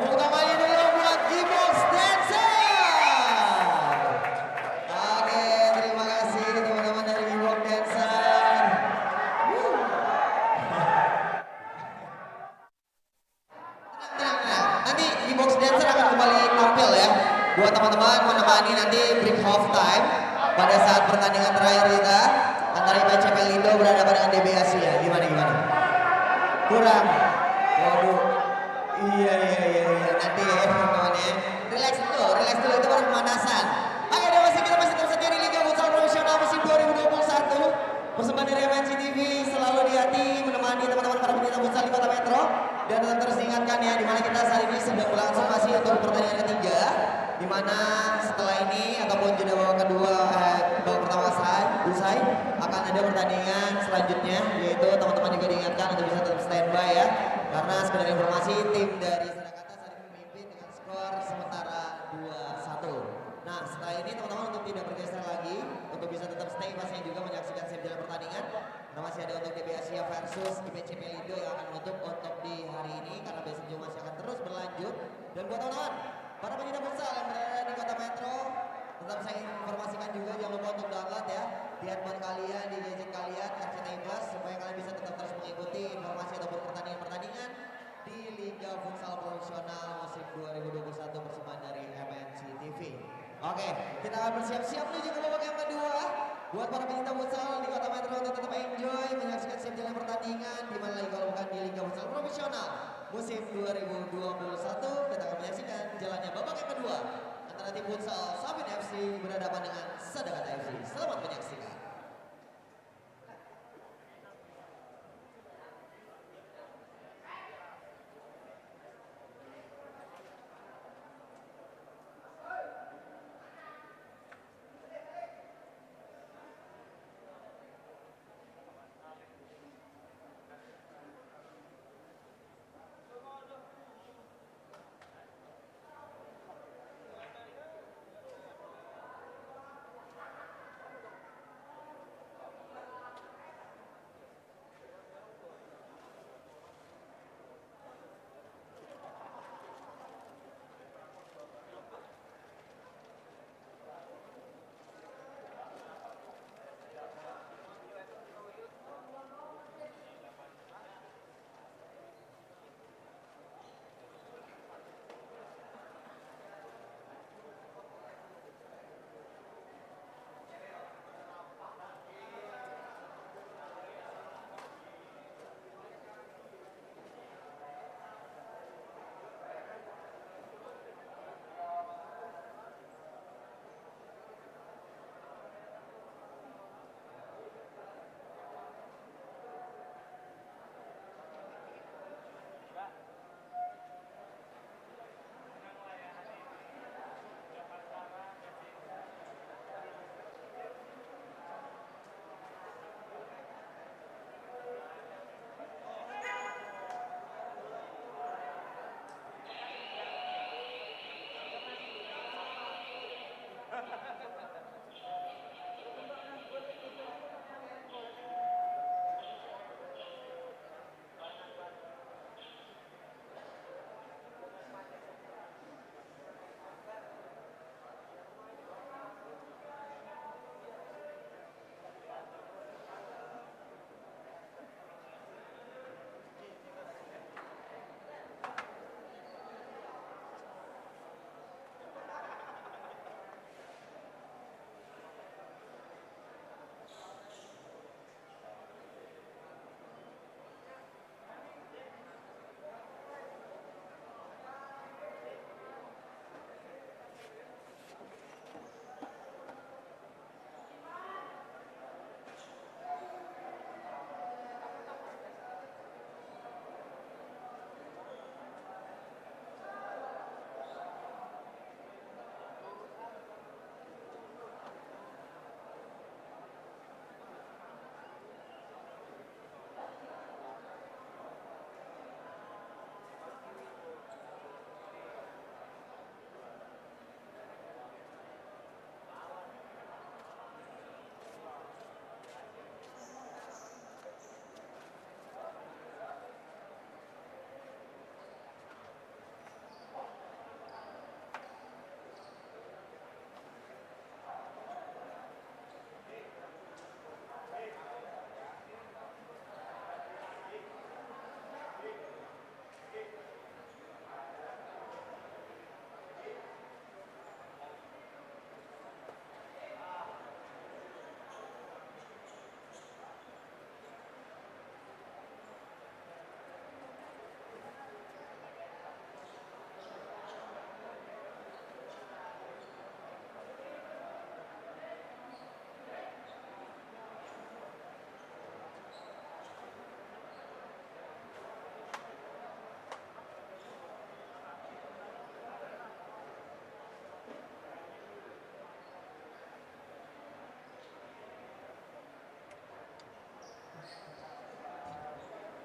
Tepuk tangannya dulu buat G-Box Dancer. Oke, terima kasih teman-teman dari G-Box Dancer. Tenang. Nanti G-Box Dancer akan kembali tampil ya. Buat teman-teman menemani nanti break half time pada saat pertandingan terakhir kita antara IPCP Lindo berhadapan dengan DB Asia. Gimana? Kurang. Waduh. Iya. Nanti ya teman-teman ya. Relax dulu itu baru pemanasan. Oke, kita masih terus saja di Liga Futsal Profesional musim 2021. Persembahan dari MNC TV selalu di hati menemani teman-teman para pecinta futsal di Kota Metro. Dan tetap terus diingatkan ya, di mana kita saat ini sedang berlangsung masih untuk pertandingan ketiga. Di mana setelah ini ataupun jeda babak kedua babak pertama usai akan ada pertandingan selanjutnya, yaitu teman-teman juga diingatkan untuk bisa tetap standby ya, karena sekedar informasi tim dari Sadakata saat ini memimpin dengan skor sementara 2-1. Nah setelah ini teman-teman untuk tidak bergeser lagi, untuk bisa tetap stay pastinya juga menyaksikan save jalan pertandingan, karena masih ada untuk DB Asia versus IPCP Lindo yang akan menutup untuk di hari ini, karena besok juga masih akan terus berlanjut. Dan buat teman-teman para pecinta futsal yang berada di Kota Metro, tetap saya informasikan juga jangan lupa untuk download ya di handphone kalian, di gadget kalian RCTI Plus, supaya kalian bisa tetap terus mengikuti informasi ataupun pertandingan-pertandingan di Liga Futsal Profesional musim 2021 persembahan dari MNC TV. Oke, kita akan bersiap-siap menuju ke babak yang kedua. Buat para pecinta futsal di Kota Metro untuk tetap enjoy menyaksikan siap jalan pertandingan, di mana lagi kalau bukan di Liga Futsal Profesional musim 2021. Kita akan menyaksikan jalannya babak yang kedua antara tim futsal Safin FC berhadapan dengan Sadakata FC. Selamat menyaksikan.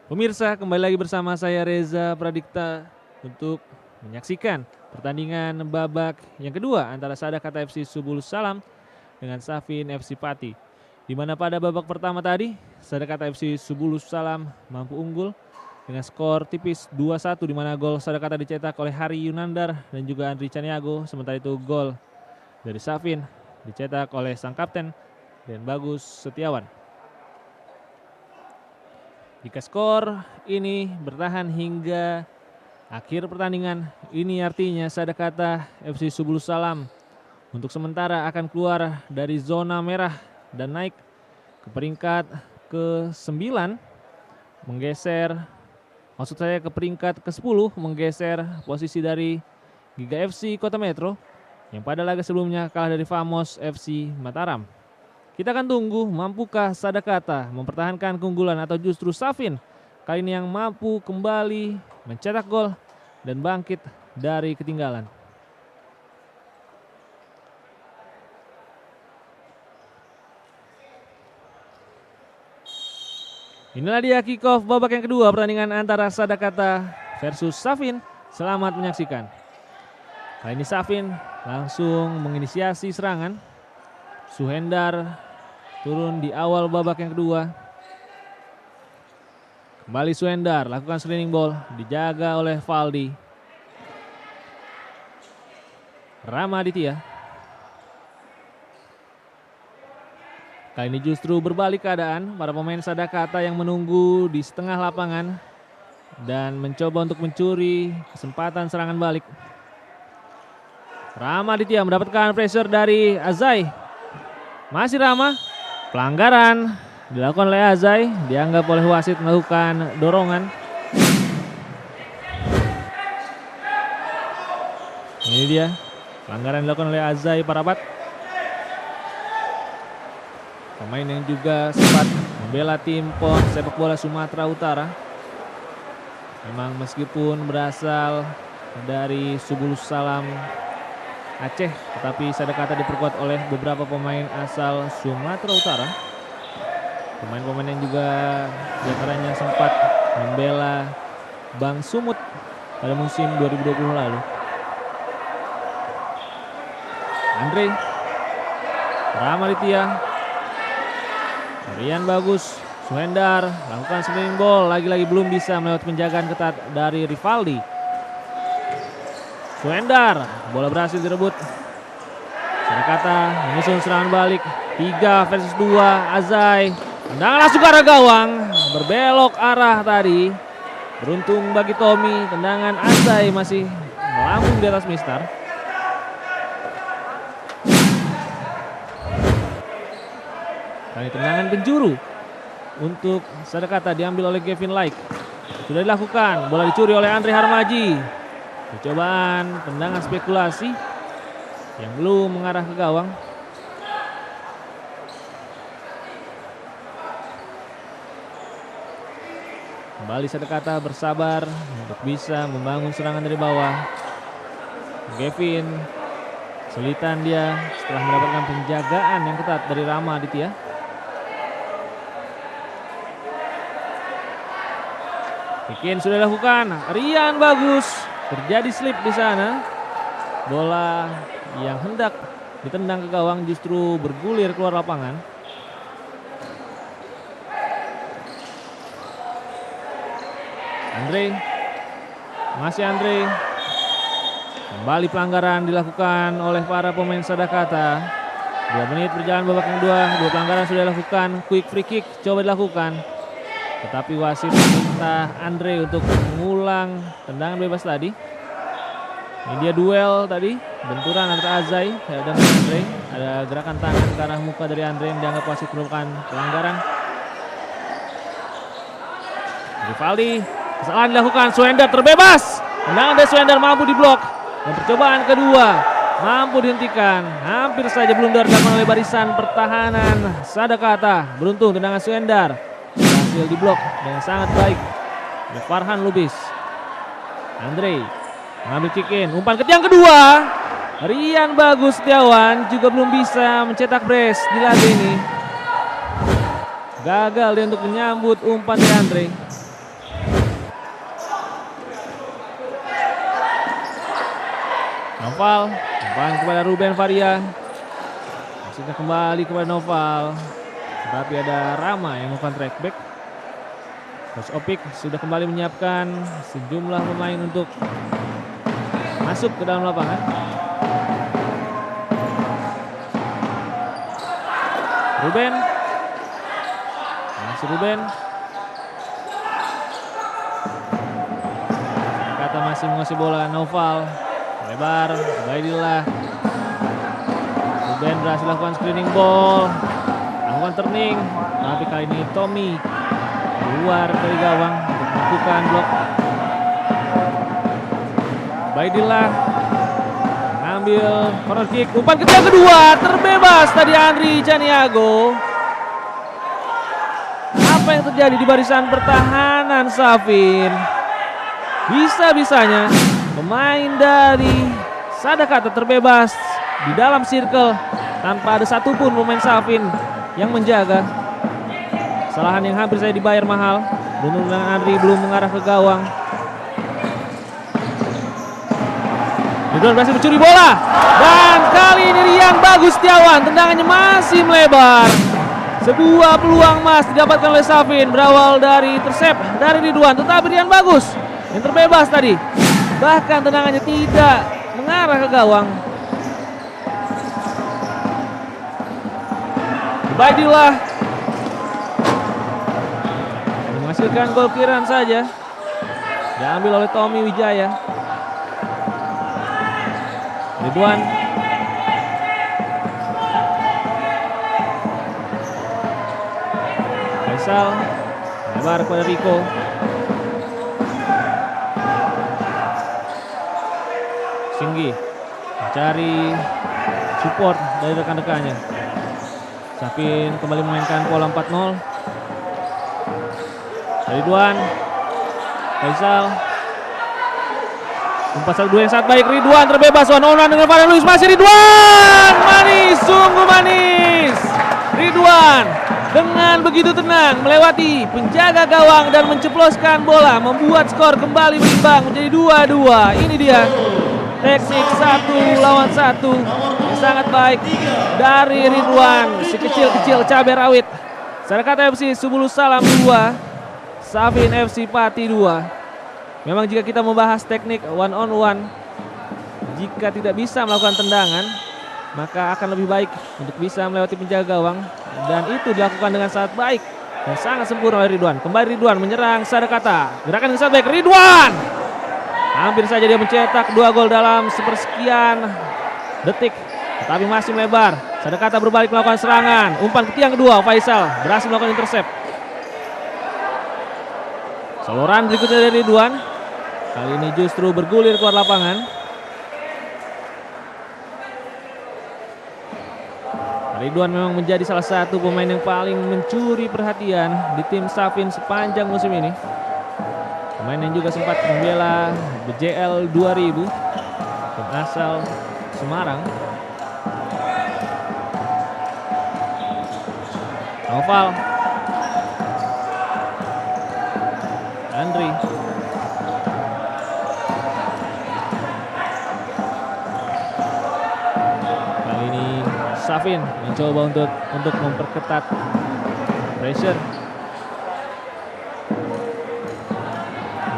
Pemirsa, kembali lagi bersama saya Reza Pradikta untuk menyaksikan pertandingan babak yang kedua antara Sadakata FC Subulus Salam dengan Safin FC Pati. Di mana pada babak pertama tadi Sadakata FC Subulus Salam mampu unggul dengan skor tipis 2-1, di mana gol Sadakata dicetak oleh Hari Yunandar dan juga Andri Caniago. Sementara itu gol dari Safin dicetak oleh sang kapten dan Bagus Setiawan. Jika skor ini bertahan hingga akhir pertandingan, ini artinya Sadakata FC Subulus Salam untuk sementara akan keluar dari zona merah dan naik ke peringkat ke-9, menggeser, maksud saya ke peringkat ke-10, menggeser posisi dari Giga FC Kota Metro yang pada laga sebelumnya kalah dari Famos FC Mataram. Kita akan tunggu, mampukah Sadakata mempertahankan keunggulan atau justru Safin kali ini yang mampu kembali mencetak gol dan bangkit dari ketinggalan. Inilah dia kick-off babak yang kedua pertandingan antara Sadakata versus Safin. Selamat menyaksikan. Kali ini Safin langsung menginisiasi serangan. Suhendar turun di awal babak yang kedua. Kembali Suhendar lakukan sliding ball, dijaga oleh Valdi. Ramaditya. Kali ini justru berbalik keadaan, para pemain Sadakata yang menunggu di setengah lapangan dan mencoba untuk mencuri kesempatan serangan balik. Ramaditya mendapatkan pressure dari Azai. Masih Rama. Pelanggaran dilakukan oleh Azai, dianggap oleh wasit melakukan dorongan. Ini dia pelanggaran dilakukan oleh Azai Parapat, pemain yang juga sempat membela tim PON sepak bola Sumatera Utara. Memang meskipun berasal dari Subulus Salam Aceh, tetapi Sadakata diperkuat oleh beberapa pemain asal Sumatera Utara. Pemain-pemain yang juga diantaranya sempat membela Bang Sumut pada musim 2020 lalu. Andre, Ramaditya, Rian Bagus, Suhendar lakukan sliding ball, lagi-lagi belum bisa melewati penjagaan ketat dari Rivaldi. Suhendar, bola berhasil direbut. Sadakata menyusun serangan balik 3 versus 2. Azai, tendangan langsung ke arah gawang, berbelok arah tadi. Beruntung bagi Tommy, tendangan Azai masih melambung di atas mistar. Kali tendangan penjuru untuk Sadakata diambil oleh Kevin Laik. Sudah dilakukan, bola dicuri oleh Andre Harmaji. Percobaan tendangan spekulasi yang belum mengarah ke gawang. Kembali Sadakata bersabar untuk bisa membangun serangan dari bawah. Kevin kesulitan dia setelah mendapatkan penjagaan yang ketat dari Ramaditya. Bikin sudah dilakukan, Rian Bagus. Terjadi slip di sana. Bola yang hendak ditendang ke gawang justru bergulir keluar lapangan. Andre, masih Andre. Kembali pelanggaran dilakukan oleh para pemain Sadakata. 2 menit berjalan babak yang kedua. 2 pelanggaran sudah dilakukan. Quick free kick coba dilakukan, tetapi wasit meminta Andre untuk mengulang tendangan bebas tadi. Ini dia duel tadi, benturan antara Azai dan Andre. Ada gerakan tangan ke arah muka dari Andre yang dianggap wasit merupakan pelanggaran. Rivaldi, kesalahan dilakukan. Suhendar terbebas. Tendangan dari Suhendar mampu diblok. Dan percobaan kedua mampu dihentikan. Hampir saja blunder dilakukan oleh barisan pertahanan Sadakata. Beruntung tendangan Suhendar berhasil diblok dengan sangat baik oleh Farhan Lubis. Andre mengambil kick in, umpan ke tiang kedua. Rian Bagus Setiawan juga belum bisa mencetak brace di laga ini. Gagal dia untuk menyambut umpan dari Andre. Noval, umpan kepada Ruben Faria. Masihnya kembali kepada Noval. Tapi ada Rama yang melakukan trackback. Coach Opik sudah kembali menyiapkan sejumlah pemain untuk masuk ke dalam lapangan. Ruben. Masih Ruben. Kata masih menguasai bola. Noval. Lebar. Baidillah. Ruben berhasil lakukan screening ball. Lakukan turning. Tapi kali ini Tommy keluar dari gawang untuk melakukan blok. Baidillah ambil corner kick, umpan ketiga kedua, terbebas tadi Andri Caniago. Apa yang terjadi di barisan pertahanan Safin? Bisa-bisanya pemain dari Sadakata terbebas di dalam circle tanpa ada satupun pemain Safin yang menjaga. Kesalahan yang hampir saya dibayar mahal. Dengan Andri belum mengarah ke gawang. Ridwan berhasil mencuri bola. Dan kali ini Rian Bagus Setiawan. Tendangannya masih melebar. Sebuah peluang emas didapatkan oleh Safin. Berawal dari intercept dari Ridwan. Tetapi Rian Bagus yang terbebas tadi. Bahkan tendangannya tidak mengarah ke gawang. Baidillah menghasilkan gol clearance saja. Diambil oleh Tommy Wijaya. Ridwan. Faisal. Lebar kepada Rico. Singgi mencari support dari rekan-rekannya. Safin kembali memainkan pola 4-0. Ridwan. Faisal. Umpan 1-2 yang sangat baik. Ridwan terbebas one-on-one dengan Farhan Luis. Masih Ridwan. Manis, sungguh manis. Ridwan dengan begitu tenang melewati penjaga gawang dan menceploskan bola, membuat skor kembali berimbang menjadi 2-2. Ini dia teknik 1 lawan 1 yang sangat baik dari Ridwan, si kecil-kecil cabai rawit. Sadakata FC Subulus Salam 2, Safin FC Pati 2. Memang jika kita membahas teknik one on one, jika tidak bisa melakukan tendangan, maka akan lebih baik untuk bisa melewati penjaga gawang, dan itu dilakukan dengan sangat baik dan sangat sempurna oleh Ridwan. Kembali Ridwan menyerang Sadakata. Gerakan yang sangat baik Ridwan. Hampir saja dia mencetak 2 gol dalam sepersekian detik, tetapi masih melebar. Sadakata berbalik melakukan serangan. Umpan ketiga yang kedua, Faisal berhasil melakukan intercept. Soloran berikutnya dari Ridwan. Kali ini justru bergulir keluar lapangan. Ridwan memang menjadi salah satu pemain yang paling mencuri perhatian di tim Safin sepanjang musim ini. Pemain yang juga sempat membela BJL 2000 dan asal Semarang. Noval. Andri. Kali ini Safin mencoba untuk memperketat pressure.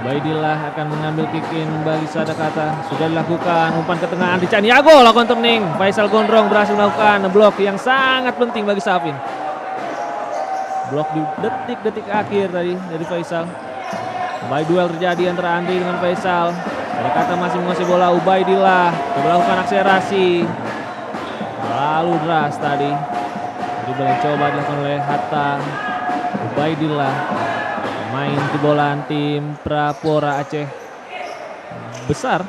Baidillah akan mengambil kick in bagi Sadakata. Sudah dilakukan umpan ke tengah Andri Caniago, lakukan turning. Faisal Gondrong berhasil melakukan blok yang sangat penting bagi Safin. Blok di detik-detik akhir tadi dari Faisal. Kembali duel terjadi antara Andri dengan Faisal. Sadakata masih menguasai bola. Ubaidillah melakukan akselerasi. Lalu deras tadi. Dribble yang coba dilakukan oleh Hatta. Ubaidillah main kebobolan tim Prapora Aceh besar.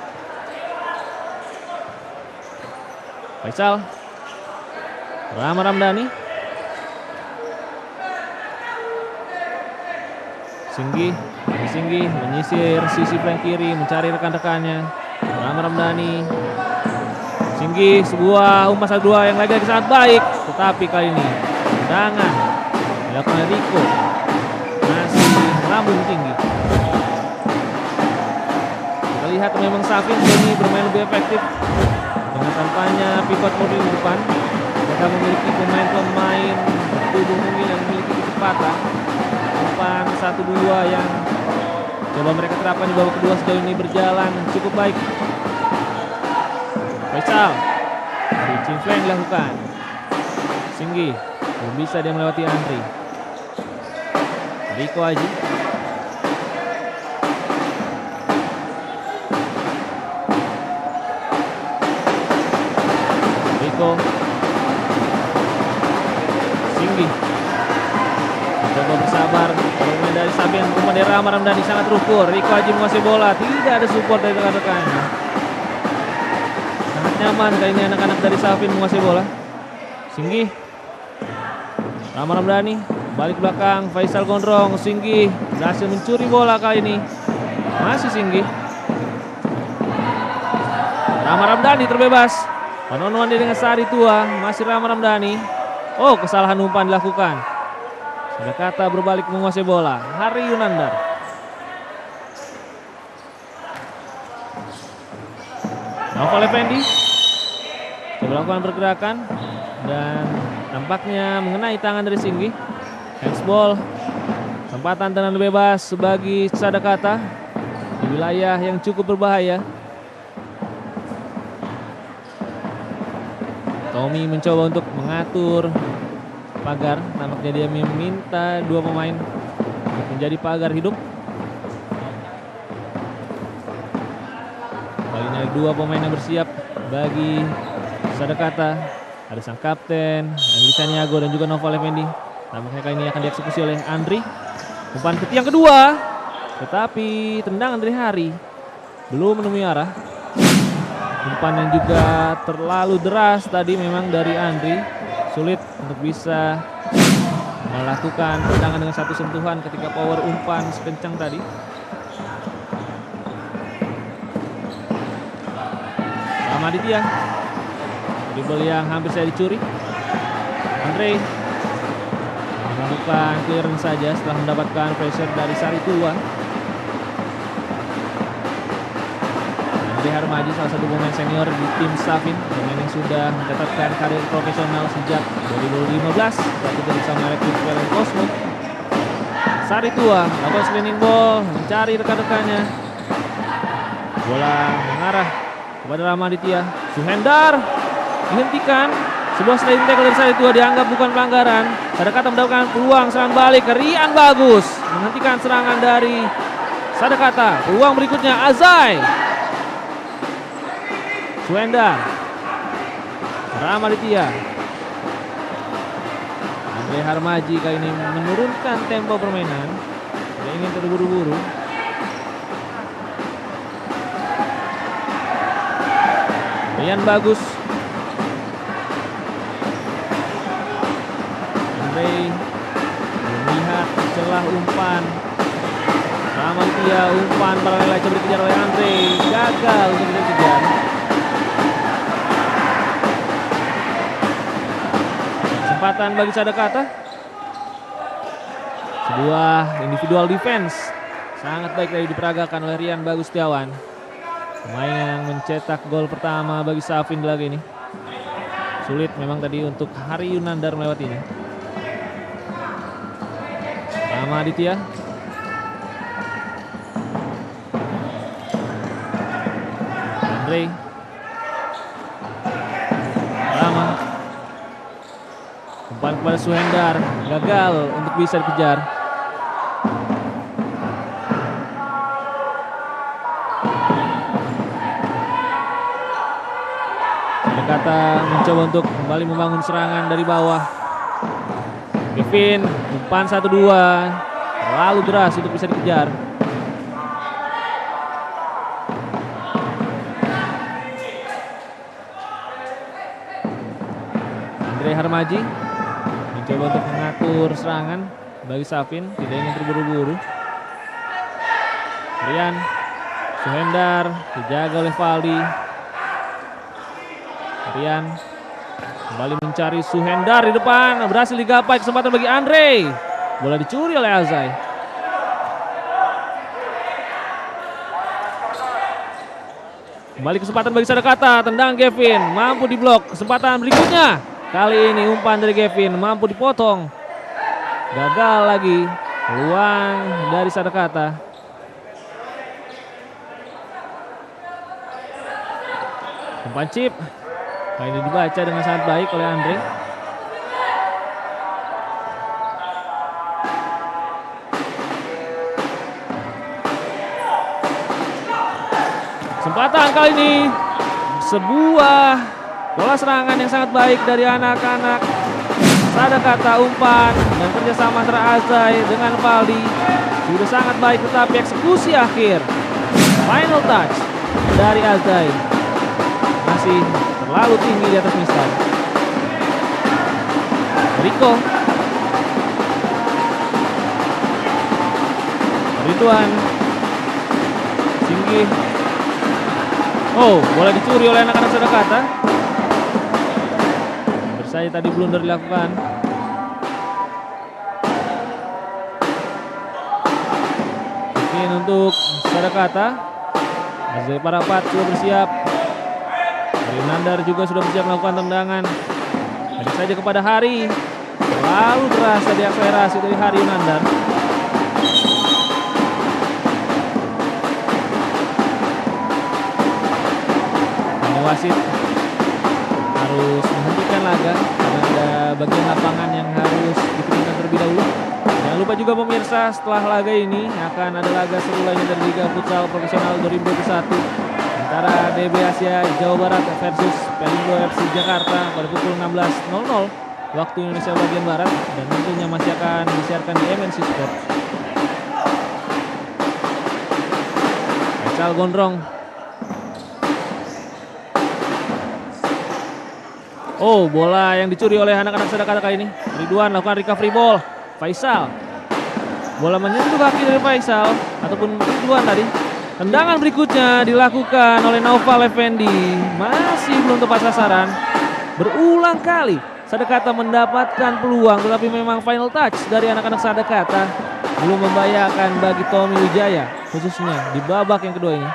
Faisal. Rama Ramdhani. Singgi menyisir sisi flank kiri, mencari rekan-rekannya. Rama Ramdhani. Singgi, sebuah umpan 1-2 yang lagi sangat baik, tetapi kali ini tendangan dilakukan Rico masih melambung tinggi. Kita Terlihat memang Safin ini bermain lebih efektif dengan tampaknya pivot murni di depan. Mereka memiliki pemain-pemain tubuh mungil yang memiliki kecepatan. Umpan 1-2 yang coba mereka terapkan di babak kedua sejauh ini berjalan cukup baik. Faisal, switching flank dilakukan. Singgi, belum bisa dia melewati Andri. Riko Aji. Riko. Singgi. Mencoba bersabar. Pemain dari Sabian, umpan dari Rama Ramdhani sangat terukur. Riko Aji menguasai bola, tidak ada support dari rekan-rekannya. Sangat nyaman kali ini anak-anak dari Safin menguasai bola. Singgi. Rama Ramdhani balik belakang, Faisal Gondrong. Singgi berhasil mencuri bola kali ini. Masih Singgi. Rama Ramdhani terbebas. One-on-one dia dengan Sari Tua. Masih Rama Ramdhani. Oh, kesalahan umpan dilakukan. Sadakata berbalik menguasai bola. Hari Yunandar. Novel Effendi coba lakukan pergerakan dan tampaknya mengenai tangan dari Singgi. Handsball. Kesempatan tendangan bebas bagi Sadakata di wilayah yang cukup berbahaya. Tommy mencoba untuk mengatur pagar. Nampaknya dia meminta dua pemain untuk menjadi pagar hidup. Kali ini ada dua pemain yang bersiap bagi Sadakata. Ada sang kapten Andri Caniago dan juga Novel Effendi. Nampaknya kali ini akan dieksekusi oleh Andri. Umpan ke tiang kedua, tetapi tendangan dari Hari belum menemui arah. Umpan yang juga terlalu deras tadi memang dari Andri. Sulit untuk bisa melakukan tendangan dengan satu sentuhan ketika power umpan sekencang tadi. Ramaditya, dribble yang hampir saya dicuri. Andre melakukan clearance saja setelah mendapatkan pressure dari Sari Tua. Andre Harmaji, salah satu pemain senior di tim Safin, pemain yang sudah mencatatkan karir profesional sejak 2015 saat itu bersama Rekrut PLN Cosmo. Sari Tua lakukan spinning ball, mencari rekan-rekannya. Bola mengarah kepada Ramaditya. Suhendar dihentikan. Sebuah sliding tackle dari Sari Tua dianggap bukan pelanggaran. Sadakata mendapatkan peluang serang balik. Rian bagus menghentikan serangan dari Sadakata. Peluang berikutnya Azai. Suhendar, Ramaditya. Andre Harmaji kali ini menurunkan tempo permainan. Tidak ingin terburu-buru. Rian bagus. Andre melihat celah umpan. Ramaditya, umpan paralel coba dikejar oleh Andre. Gagal untuk dikejar. Kesempatan bagi Sadakata. Sebuah individual defense sangat baik tadi diperagakan oleh Rian Bagus Setiawan. Pemain yang mencetak gol pertama bagi Safin lagi ini. Sulit memang tadi untuk Hari Yunandar melewatinya. Ramaditya. Andre. Rama. Umpan kepada Suhendar, gagal untuk bisa dikejar. Sadakata mencoba untuk kembali membangun serangan dari bawah. Kevin, umpan 1-2, terlalu deras untuk bisa dikejar. Andre Harmaji mencoba untuk mengatur serangan bagi Safin, tidak ingin terburu-buru. Rian, Suhendar dijaga oleh Valdi. Rian kembali mencari Suhendar di depan, berhasil digapai, kesempatan bagi Andre. Bola dicuri oleh Azai. Kembali kesempatan bagi Sadakata, tendangan Kevin, mampu diblok. Kesempatan berikutnya, kali ini umpan dari Kevin, mampu dipotong. Gagal lagi, peluang dari Sadakata. Umpan chip, kali ini dibaca dengan sangat baik oleh Andre. Kesempatan kali ini sebuah bola serangan yang sangat baik dari anak-anak Sadakata, umpan dan kerjasama antara Azai dengan Valdi sudah sangat baik, tetapi eksekusi akhir final touch dari Azai masih terlalu tinggi di atas Mistan. Riko, Ridwan, Singgi. Oh, bola dicuri oleh anak-anak Sadakata. Bersaja tadi blunder dilakukan. Mungkin untuk Sadakata. Azai Parapat sudah bersiap. Nandar juga sudah bersiap melakukan tendangan. Balik saja kepada Hari. Lalu terasa diakselerasi dari Hari Nandar. Wasit harus menghentikan laga karena ada bagian lapangan yang harus dikeringkan terlebih dahulu. Jangan lupa juga pemirsa, setelah laga ini akan ada laga seru lainnya dari Liga Futsal Profesional 2021 antara DB Asia Jawa Barat versus Pelindo FC Jakarta pada pukul 16.00 waktu Indonesia bagian Barat, dan tentunya masih akan disiarkan di MNC Sport. Faisal Gondrong. Oh, bola yang dicuri oleh anak-anak Sadakata kali ini. Ridwan lakukan recovery ball. Faisal. Bola menyentuh kaki dari Faisal ataupun Ridwan tadi. Tendangan berikutnya dilakukan oleh Naufal Effendi. Masih belum tepat sasaran. Berulang kali Sadakata mendapatkan peluang, tetapi memang final touch dari anak-anak Sadakata belum membahayakan bagi Tommy Wijaya, khususnya di babak yang kedua ini.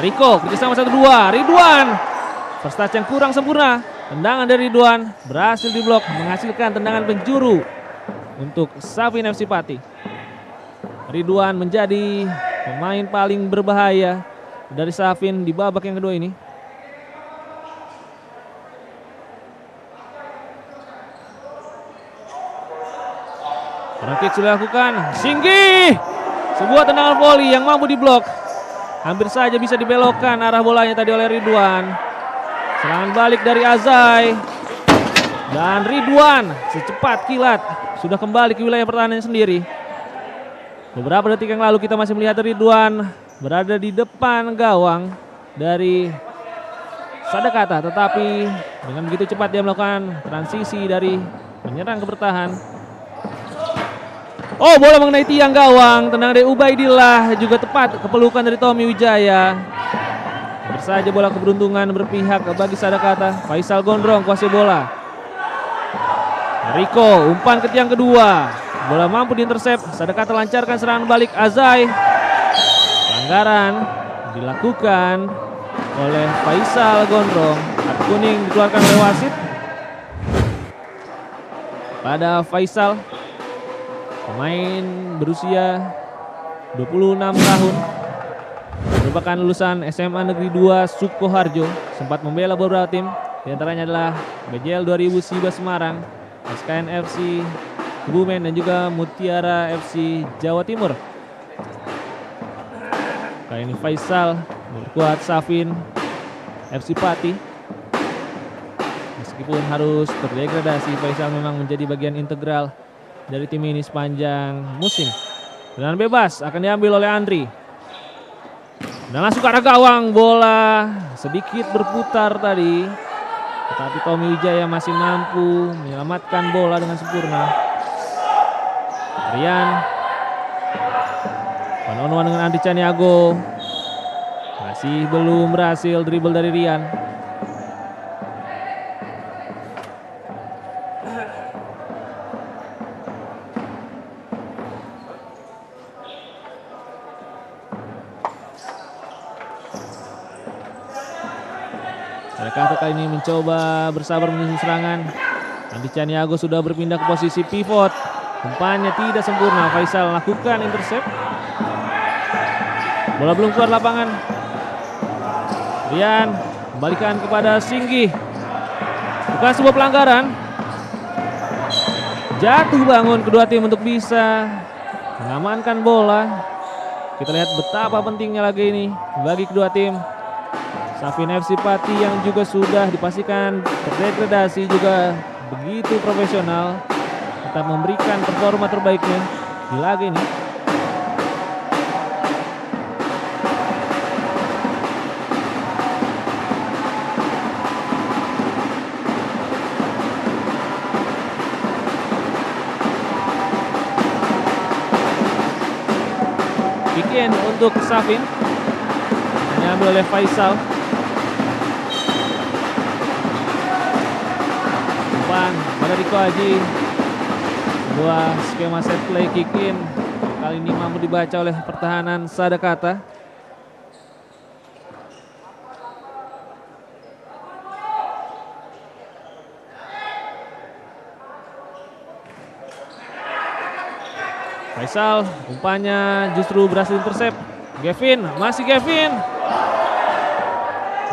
Riko kerjasama 1-2, Ridwan. First touch yang kurang sempurna. Tendangan dari Ridwan berhasil diblok, menghasilkan tendangan penjuru untuk Safin FC Pati. Ridwan menjadi pemain paling berbahaya dari Safin di babak yang kedua ini. Corner kick sudah dilakukan. Singgi. Sebuah tendangan volley yang mampu diblok. Hampir saja bisa dibelokkan arah bolanya tadi oleh Ridwan. Serangan balik dari Azai. Dan Ridwan secepat kilat sudah kembali ke wilayah pertahanan sendiri. Beberapa detik yang lalu kita masih melihat Ridwan berada di depan gawang dari Sadakata, tetapi dengan begitu cepat dia melakukan transisi dari menyerang ke bertahan. Oh, bola mengenai tiang gawang. Tendangan dari Ubaidillah juga tepat, kepelukan dari Tommy Wijaya. Bersaja bola keberuntungan berpihak bagi Sadakata. Faisal Gondrong kuasai bola. Riko umpan ke tiang kedua. Bola mampu diintersep. Sadakata lancarkan serangan balik Azai. Pelanggaran dilakukan oleh Faisal Gondrong. Kartu kuning dikeluarkan oleh wasit pada Faisal, pemain berusia 26 tahun, merupakan lulusan SMA Negeri 2 Sukoharjo, sempat membela beberapa tim, diantaranya adalah BJL 2000 Siba Semarang, SKN FC Kebumen, dan juga Mutiara FC Jawa Timur. Kali ini Faisal memperkuat Safin FC Pati. Meskipun harus terdegradasi, Faisal memang menjadi bagian integral dari tim ini sepanjang musim. Tendangan bebas akan diambil oleh Andri. Dan langsung ke arah gawang, bola sedikit berputar tadi, tetapi Tommy Wijaya masih mampu menyelamatkan bola dengan sempurna. Rian one-on-one dengan Andri Caniago, masih belum berhasil dribble dari Rian. Sadakata kali ini mencoba bersabar menyusun serangan. Andi Caniago sudah berpindah ke posisi pivot. Umpannya tidak sempurna. Faisal lakukan intercept. Bola belum keluar lapangan. Rian kembalikan kepada Singgi. Bukan sebuah pelanggaran. Jatuh bangun kedua tim untuk bisa mengamankan bola. Kita lihat betapa pentingnya laga ini bagi kedua tim. Safin FC Pati yang juga sudah dipastikan terdegradasi juga begitu profesional, tetap memberikan performa terbaiknya di laga ini. Kick-in untuk Safin, diambil oleh Faisal. Umpan pada Riko Haji. Dua skema set play kick-in kali ini mampu dibaca oleh pertahanan Sadakata. Faisal, umpannya justru berhasil intercept. Gavin, masih Gavin.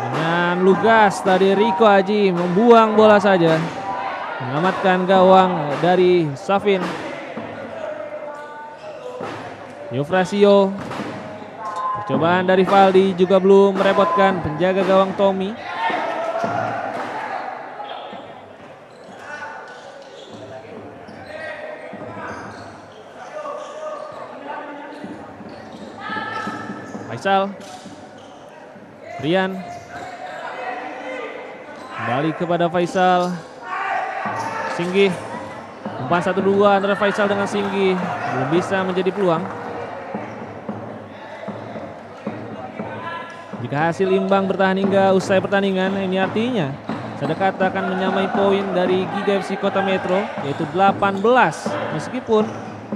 Dengan lugas tadi Riko Haji membuang bola saja. Menyelamatkan gawang dari Safin. Eufrasio. Percobaan dari Valdi juga belum merepotkan penjaga gawang Tommy. Faisal, Rian, kembali kepada Faisal. Singgi, umpan 1-2 antara Faisal dengan Singgi, belum bisa menjadi peluang. Jika hasil imbang bertahan hingga usai pertandingan, ini artinya Sadakata akan menyamai poin dari Giga FC Kota Metro, yaitu 18. Meskipun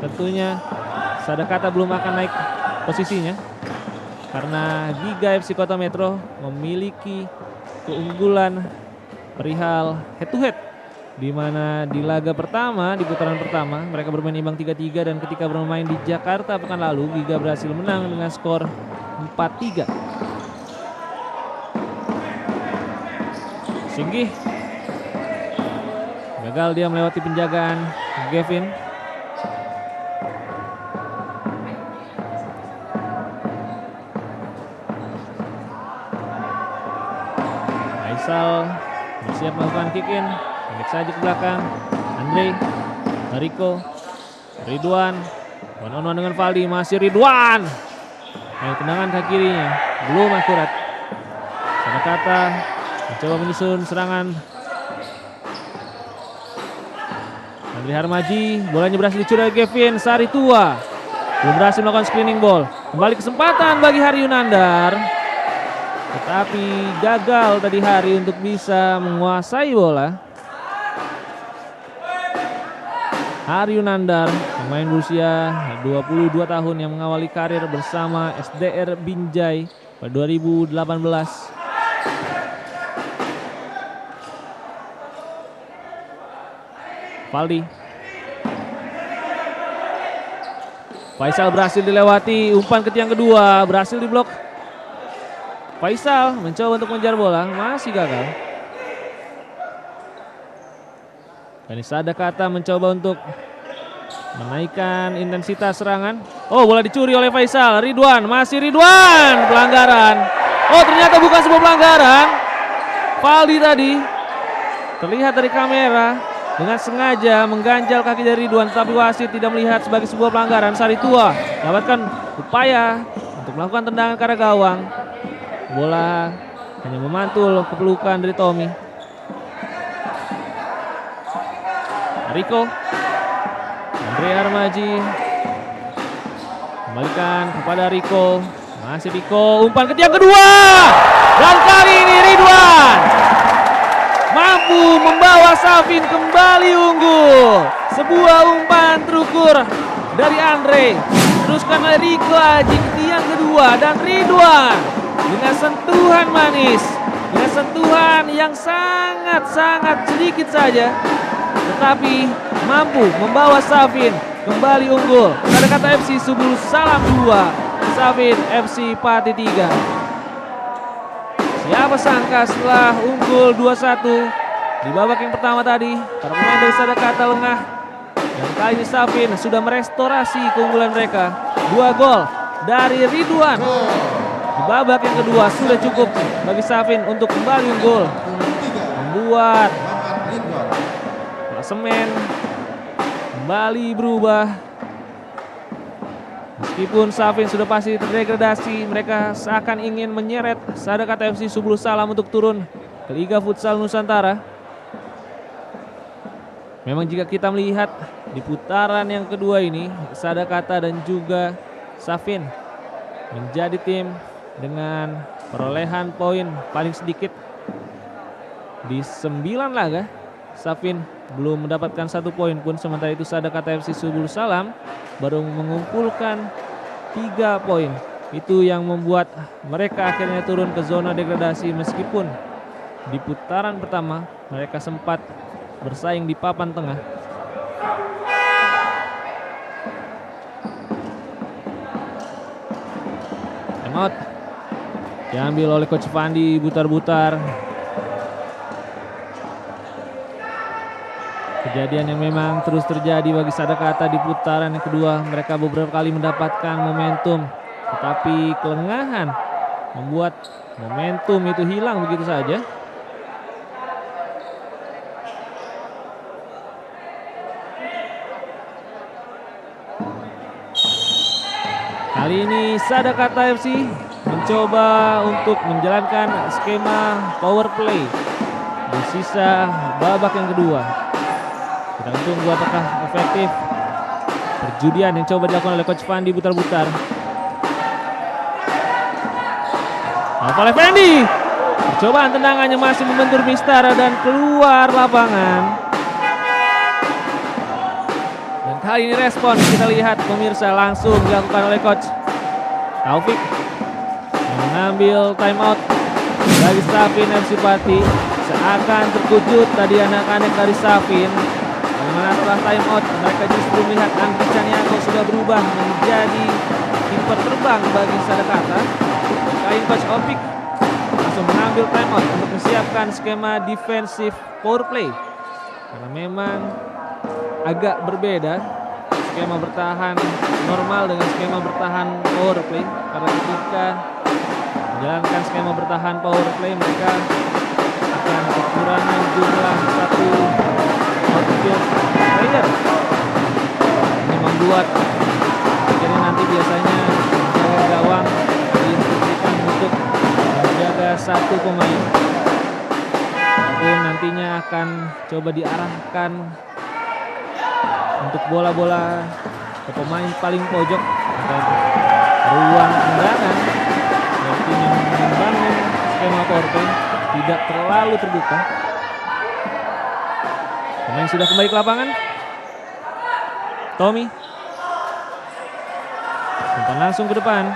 tentunya Sadakata belum akan naik posisinya, karena Giga FC Kota Metro memiliki keunggulan perihal head to head, di mana di laga pertama, di putaran pertama mereka bermain imbang 3-3, dan ketika bermain di Jakarta pekan lalu Giga berhasil menang dengan skor 4-3. Singgi gagal dia melewati penjagaan Gavin. Faisal bersiap melakukan kick-in, pendek saja ke belakang. Andre, Riko, Ridwan, one-on-one dengan Valdi, masih Ridwan. Tendangan kaki kirinya belum akurat. Sadakata mencoba menyusun serangan. Andri Harmaji, bolanya berhasil dicuri oleh Gavin. Sari Tua belum berhasil melakukan screening ball. Kembali kesempatan bagi Hari Yunandar, tetapi gagal tadi Hari untuk bisa menguasai bola. Hari Yunandar, pemain berusia 22 tahun yang mengawali karir bersama SDR Binjai pada 2018. Valdi. Faisal berhasil dilewati, umpan ke tiang kedua berhasil diblok. Faisal mencoba untuk mengejar bola, masih gagal. Kani Sadakata mencoba untuk menaikkan intensitas serangan. Oh, bola dicuri oleh Faisal. Ridwan, masih Ridwan, pelanggaran. Oh, ternyata bukan sebuah pelanggaran. Valdi tadi terlihat dari kamera dengan sengaja mengganjal kaki dari Ridwan, tapi wasit tidak melihat sebagai sebuah pelanggaran. Sari Tua dapatkan upaya untuk melakukan tendangan ke arah gawang. Bola hanya memantul ke pelukan dari Tommy. Riko, Andre Harmaji kembalikan kepada Riko, masih Riko, umpan ke tiang kedua, dan kali ini Ridwan mampu membawa Safin kembali unggul. Sebuah umpan terukur dari Andre, teruskan oleh Riko Haji ke tiang kedua, dan Ridwan dengan sentuhan manis, dengan sentuhan yang sangat sedikit saja, tetapi mampu membawa Safin kembali unggul. Sadakata FC Subul Salam 2, Safin FC Pati 3. Siapa sangka setelah unggul 2-1 di babak yang pertama tadi, para pemain dari Sadakata lengah. Dan kali ini Safin sudah merestorasi keunggulan mereka. 2 gol dari Ridwan. Di babak yang kedua sudah cukup bagi Safin untuk kembali unggul, membuat klasemen kembali berubah. Meskipun Safin sudah pasti terdegradasi, mereka seakan ingin menyeret Sadakata FC Subul Salam untuk turun ke Liga Futsal Nusantara. Memang jika kita melihat di putaran yang kedua ini, Sadakata dan juga Safin menjadi tim dengan perolehan poin paling sedikit. Di 9 laga, Safin belum mendapatkan 1 poin pun, sementara itu Sadakata FC Subul Salam baru mengumpulkan 3 poin. Itu yang membuat mereka akhirnya turun ke zona degradasi, meskipun di putaran pertama mereka sempat bersaing di papan tengah. Timeout diambil oleh Coach Fandi, butar-butar. Kejadian yang memang terus terjadi bagi Sadakata di putaran yang kedua. Mereka beberapa kali mendapatkan momentum, tetapi kelengahan membuat momentum itu hilang begitu saja. Kali ini Sadakata FC mencoba untuk menjalankan skema power play di sisa babak yang kedua. Kita tunggu apakah efektif perjudian yang coba dilakukan oleh Coach Fandi, butar-butar. Noval Effendi, percobaan tendangannya masih membentur Mistara dan keluar lapangan. Dan kali ini respon kita lihat pemirsa langsung dilakukan oleh Coach Taufik, mengambil timeout dari Safin FC Pati. Seakan terkejut tadi anak-anak dari Safin, dimana setelah timeout mereka justru melihat Andri Caniago sudah berubah menjadi kiper terbang bagi Sadakata. Kali ini Coach Taufik langsung mengambil timeout untuk menyiapkan skema defensive power play, karena memang agak berbeda skema bertahan normal dengan skema bertahan power play. Karena ketika menjalankan skema bertahan power play, mereka akan kekurangan jumlah 1 outfield player. Ini membuat akhirnya nanti biasanya menjaga gawang diinstruksikan untuk menjaga 1 pemain, ataupun nantinya akan coba diarahkan untuk bola-bola ke pemain paling pojok agar ruang tendangan dari tim yang membangun skema power play tidak terlalu terbuka. Pemain sudah kembali ke lapangan. Tommy umpan langsung ke depan,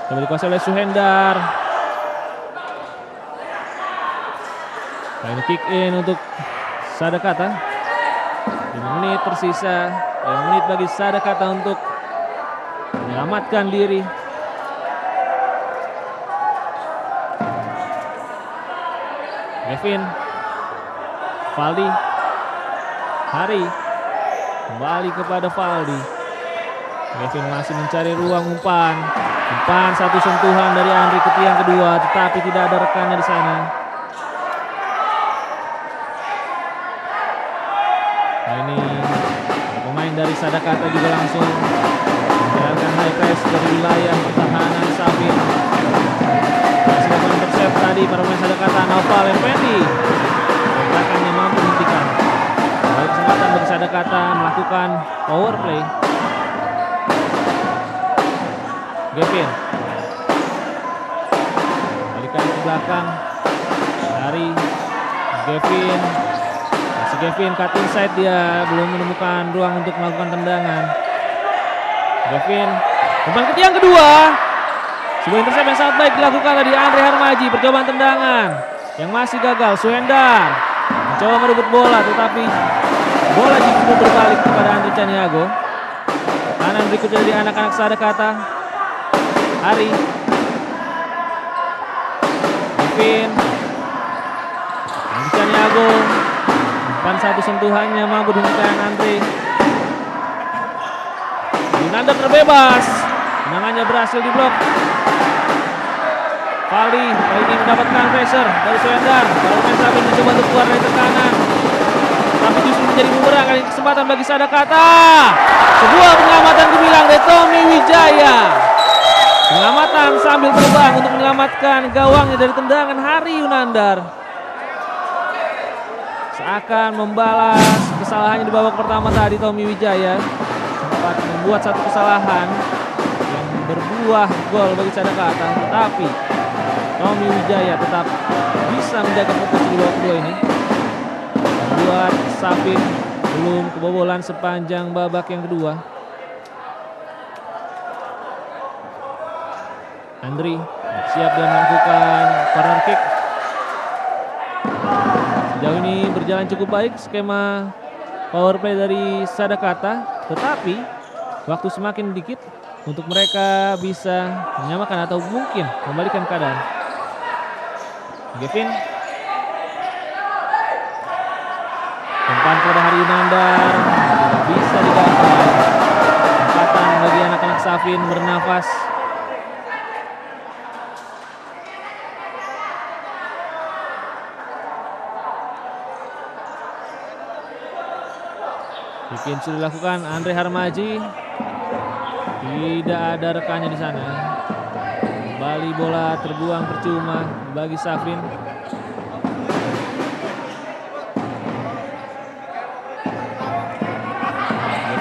coba dikuasai oleh Suhendar. Kali ini kick in untuk Sadakata. 5 menit tersisa, 5 menit bagi Sadakata untuk menyelamatkan diri. Kevin, Valdi, Hari, kembali kepada Valdi. Kevin masih mencari ruang umpan. Umpan 1 sentuhan dari Andri ke tiang kedua, tetapi tidak ada rekannya di sana. Nah, ini pemain dari Sadakata juga langsung menjalankan high press dari wilayah pertahanan Safin. Masih dapat intercept tadi para pemain Sadakata. Noval Effendi belakangnya mampu menghentikan. Baik, kesempatan bagi Sadakata melakukan power play. Gavin balikan ke belakang dari Gavin. Gavin cut inside, dia belum menemukan ruang untuk melakukan tendangan. Gavin umpan ke tiang kedua, Sebuah intercept yang sangat baik dilakukan tadi Andre Harmaji. Percobaan tendangan yang masih gagal. Suhendar mencoba merebut bola tetapi bola justru berbalik kepada Andre Caniago. Kanan berikutnya dari anak-anak Sadakata. Hari Kevin Andre Caniago. Umpan satu sentuhannya mampu dihentikan Andre. Yunanda terbebas. Tendangannya berhasil diblok. Valdi kali ini mendapatkan pressure dari Suhendar. Lalu Mensafin mencoba untuk keluar dari tekanan. Tapi justru menjadi bumerang kali kesempatan bagi Sadakata. Sebuah penyelamatan gemilang dari Tommy Wijaya. Penyelamatan sambil terbang untuk menyelamatkan gawangnya dari tendangan Hari Yunandar. Seakan membalas kesalahannya di babak pertama tadi Tommy Wijaya. Sempat membuat satu kesalahan yang berbuah gol bagi Sadakata. Tetapi Tommy Wijaya tetap bisa menjaga fokus di babak kedua ini. Membuat Safin belum kebobolan sepanjang babak yang kedua. Andri siap dan melakukan corner kick. Sejauh ini berjalan cukup baik skema power play dari Sadakata, tetapi waktu semakin dikit untuk mereka bisa menyamakan atau mungkin membalikan keadaan. Kevin umpan pada Hari Yunandar bisa digapai. Kesempatan bagi anak-anak Safin bernafas. Bikin sudah dilakukan Andre Harmaji. Tidak ada rekannya di sana. Kembali bola terbuang percuma bagi Safin.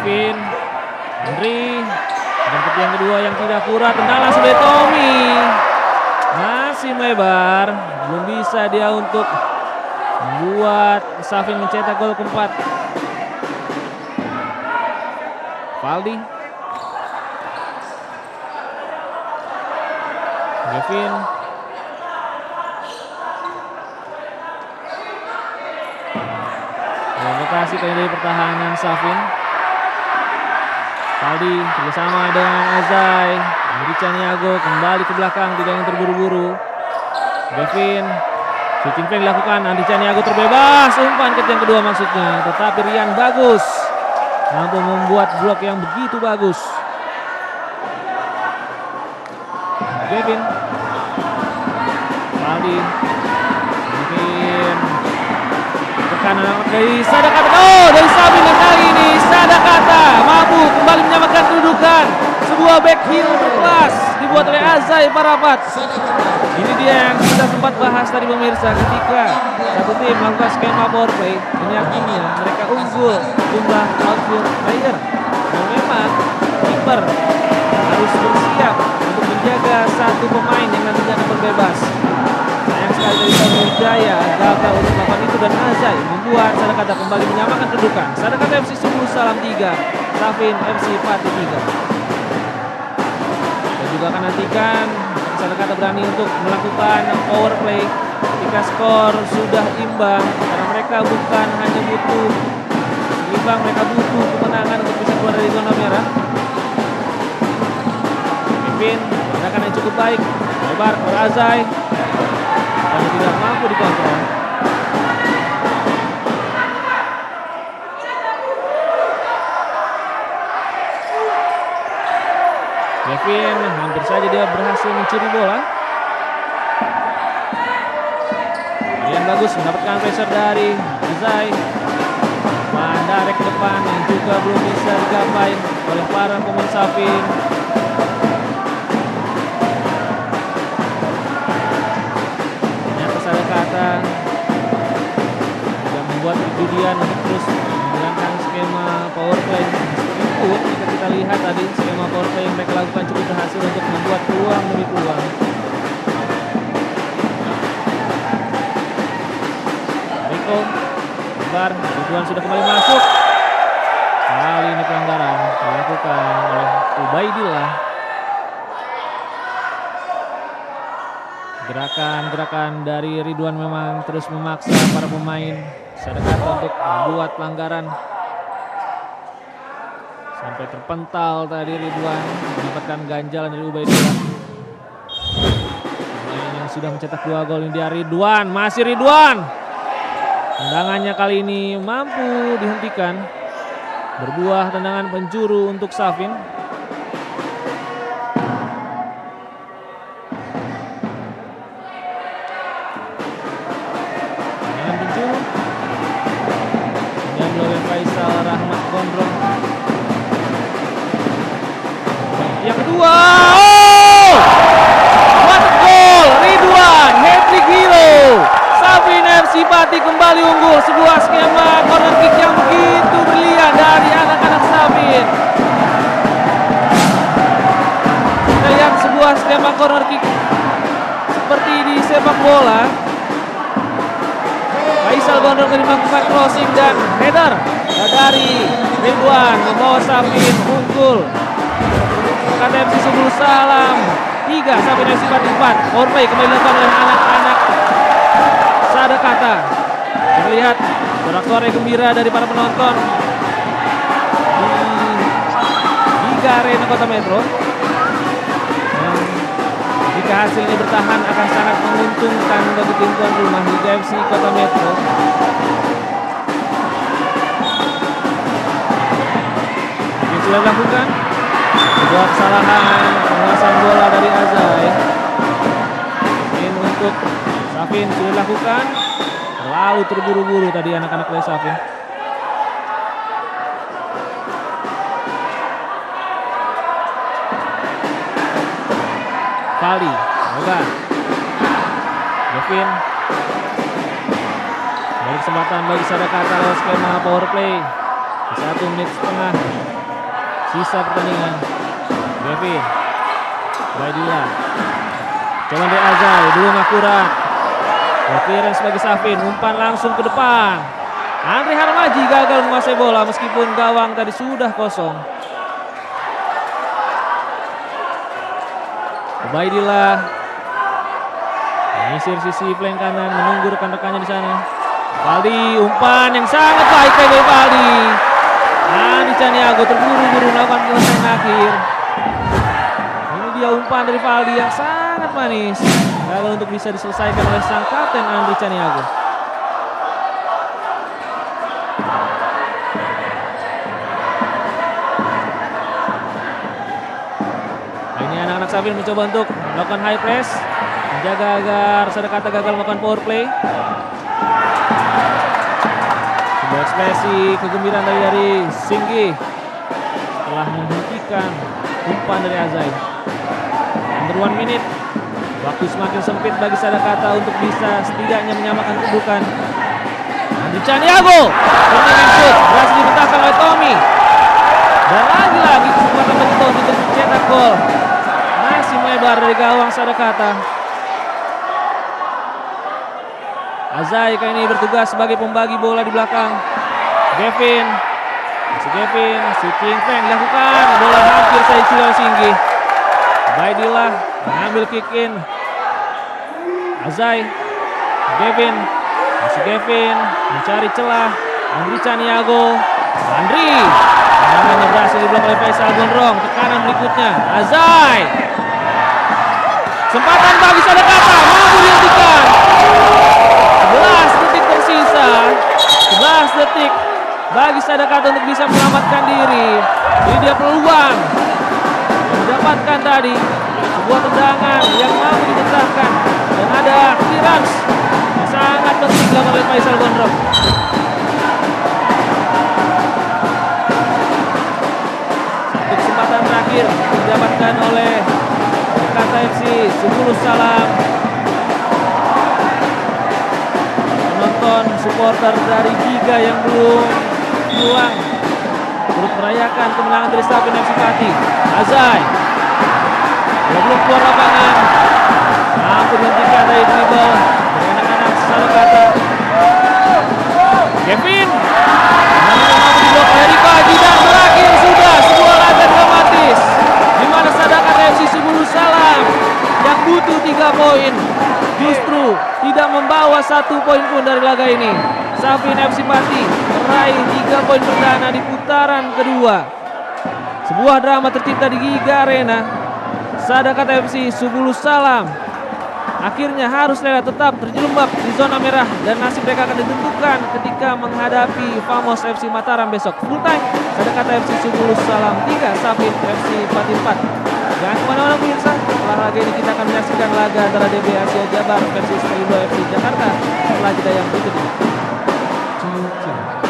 Kevin, Andri, dan yang kedua yang tidak akurat, tendang langsung dari Tommy. Masih melebar, belum bisa dia untuk membuat Safin mencetak gol keempat. Valdi, Kevin, lokasi kali dari pertahanan Safin. Valdi bersama dengan Azai. Andri Caniago kembali ke belakang, tidak yang terburu-buru. Kevin, switching play dilakukan. Andri Caniago terbebas. Umpan kick yang kedua maksudnya, tetapi Rian bagus mampu membuat blok yang begitu bagus. Kevin, Valdi, mungkin tekanan dari Sadakata. Oh, dari Safin dan kali ini Sadakata mampu kembali menyamakan kedudukan. Sebuah back heel berkelas dibuat oleh Azai Parapat. Ini dia yang kita sempat bahas tadi pemirsa, ketika satu tim melakukan skema power play, ini artinya mereka unggul jumlah outfield player. Dan memang kiper harus bersiap untuk menjaga satu pemain yang nantinya akan berbebas. Sayang sekali dari Tommy Wijaya gagal untuk melakukan itu dan Azai membuat Sadakata kembali menyamakan kedudukan. Sadakata FC Subul Salam 3, Safin FC Pati 3. Dan juga akan nantikan Sadakata berani untuk melakukan power play ketika skor sudah imbang, karena mereka bukan hanya butuh imbang, mereka butuh kemenangan untuk bisa keluar dari zona merah. Kevin tindakan yang cukup baik, lebar ke Azai, tapi tidak mampu dikontrol. Kevin hampir saja dia berhasil mencuri bola. Yang bagus mendapatkan pressure dari Azai. Mandare ke depan yang juga belum bisa digapai oleh para pemain Safin. Ternyata Sadakata tidak membuat kejudian untuk terus menggunakan skema power play. Meskipun jika kita lihat tadi skema power play yang mereka lakukan cukup berhasil untuk membuat peluang demi peluang. Rico, lebar, Ridwan sudah kembali masuk. Kali ini pelanggaran dilakukan oleh Ubaidillah. Gerakan-gerakan dari Ridwan memang terus memaksa para pemain Sadakata untuk membuat pelanggaran. Sampai terpental tadi Ridwan mendapatkan ganjalan dari Ubaidillah. Pemain yang sudah mencetak 2 gol ini dia Ridwan, masih Ridwan. Tendangannya kali ini mampu dihentikan. Berbuah tendangan penjuru untuk Safin. Tendangan penjuru diambil oleh Faisal Rahmat Gondrong. Yang kedua, oh! What a goal! Ridwan, hat-trick hero. Safin FC Pati kembali unggul. Sebuah skema corner kick yang begitu brilian dari anak-anak Safin. Kita lihat sebuah skema corner kick seperti di sepak bola. Faisal Gondrong tadi melakukan crossing dan header dari Ridwan membawa Safin unggul. KTFC Subul Salam 3, Safin FC Pati 4. Powerplay kembali dilakukan oleh anak-anak Sadakata. Terlihat sorak-sorai gembira dari para penonton di Liga Arena Kota Metro. Dan jika hasil ini bertahan akan sangat menguntungkan bagi tim tuan rumah Liga FC Kota Metro. Ini sudah dilakukan. Sebuah kesalahan penguasaan bola dari Azai. Ini untuk Safin sudah dilakukan. Terlalu terburu-buru tadi anak-anak dari Safin. Fali, Moga, Devin. Dari kesempatan bagi Sadakata lewat skema power play. 1 menit setengah sisa pertandingan. Devin, Ubaidillah, coba dari Azai, belum akurat. Clearance bagi Safin, umpan langsung ke depan. Andri Harmaji gagal menguasai bola meskipun gawang tadi sudah kosong. Ubaidillah menyisir sisi flank kanan, menunggu rekan-rekannya di sana. Valdi, umpan yang sangat baik dari Valdi. Andi Caniago terburu-buru melakukan penyelesaian akhir. Ini dia umpan dari Valdi yang sangat manis. Gagal untuk bisa diselesaikan oleh sang kapten Andi Caniago. Nah, ini anak-anak Safin mencoba untuk melakukan high press, menjaga agar Sadakata gagal melakukan power play. Sebuah ekspresi kegembiraan dari Singgi setelah menghentikan umpan dari Azai. Under 1 minute, waktu semakin sempit bagi Sadakata untuk bisa setidaknya menyamakan kedudukan. Andi Caniago, turning shoot berhasil dibentangkan oleh Tommy. Dan lagi-lagi kesempatan bagi Tommy untuk mencetak gol. Masih melebar dari gawang Sadakata. Azai kali ini bertugas sebagai pembagi bola di belakang. Gavin, masih Gavin, shooting flank dilakukan. Bola hampir saja dicuri oleh Singgi. Ubaidillah mengambil kick in. Azai, Gavin, masih Gavin mencari celah. Andri Caniago, Andri. Namanya berhasil diblok oleh Faisal Gondrong. Tekanan berikutnya, Azai. Kesempatan bagi Sadakata, mampu dihentikan. 11 detik tersisa. 11 detik bagi Sadakata untuk bisa menyelamatkan diri. Ini dia peluang mendapatkan tadi sebuah tendangan yang mampu dipecahkan dan ada clearance yang sangat penting dilakukan oleh Faisal Gondrong. Satu kesempatan terakhir didapatkan oleh KTFC Subul Salam. Penonton supporter dari Giga yang belum pulang turut merayakan kemenangan dari Safin FC Pati. Azai belum keluar lapangan, mampu dihentikan dari dribble dari anak-anak Sadakata. Kevin mampu diblok oleh Rifadi dan berakhir sudah sebuah laga dramatis di mana Sadakata FC Subul Salam yang butuh 3 poin 1 poin pun dari laga ini. Safin FC Pati meraih 3 poin perdana di putaran kedua. Sebuah drama tercipta di Giga Arena. Sadakata FC Subulus Salam akhirnya harus rela tetap terjelembab di zona merah dan nasib mereka akan ditentukan ketika menghadapi Famos FC Mataram besok. Full time Sadakata FC Subulus Salam 3, Safin FC Pati 4. Jangan kemana-mana pemirsa, setelah laga ini kita akan menyaksikan laga antara DB Asia Jabar versus Pelindo FC Jakarta setelah jeda yang berikut ini. Jogja.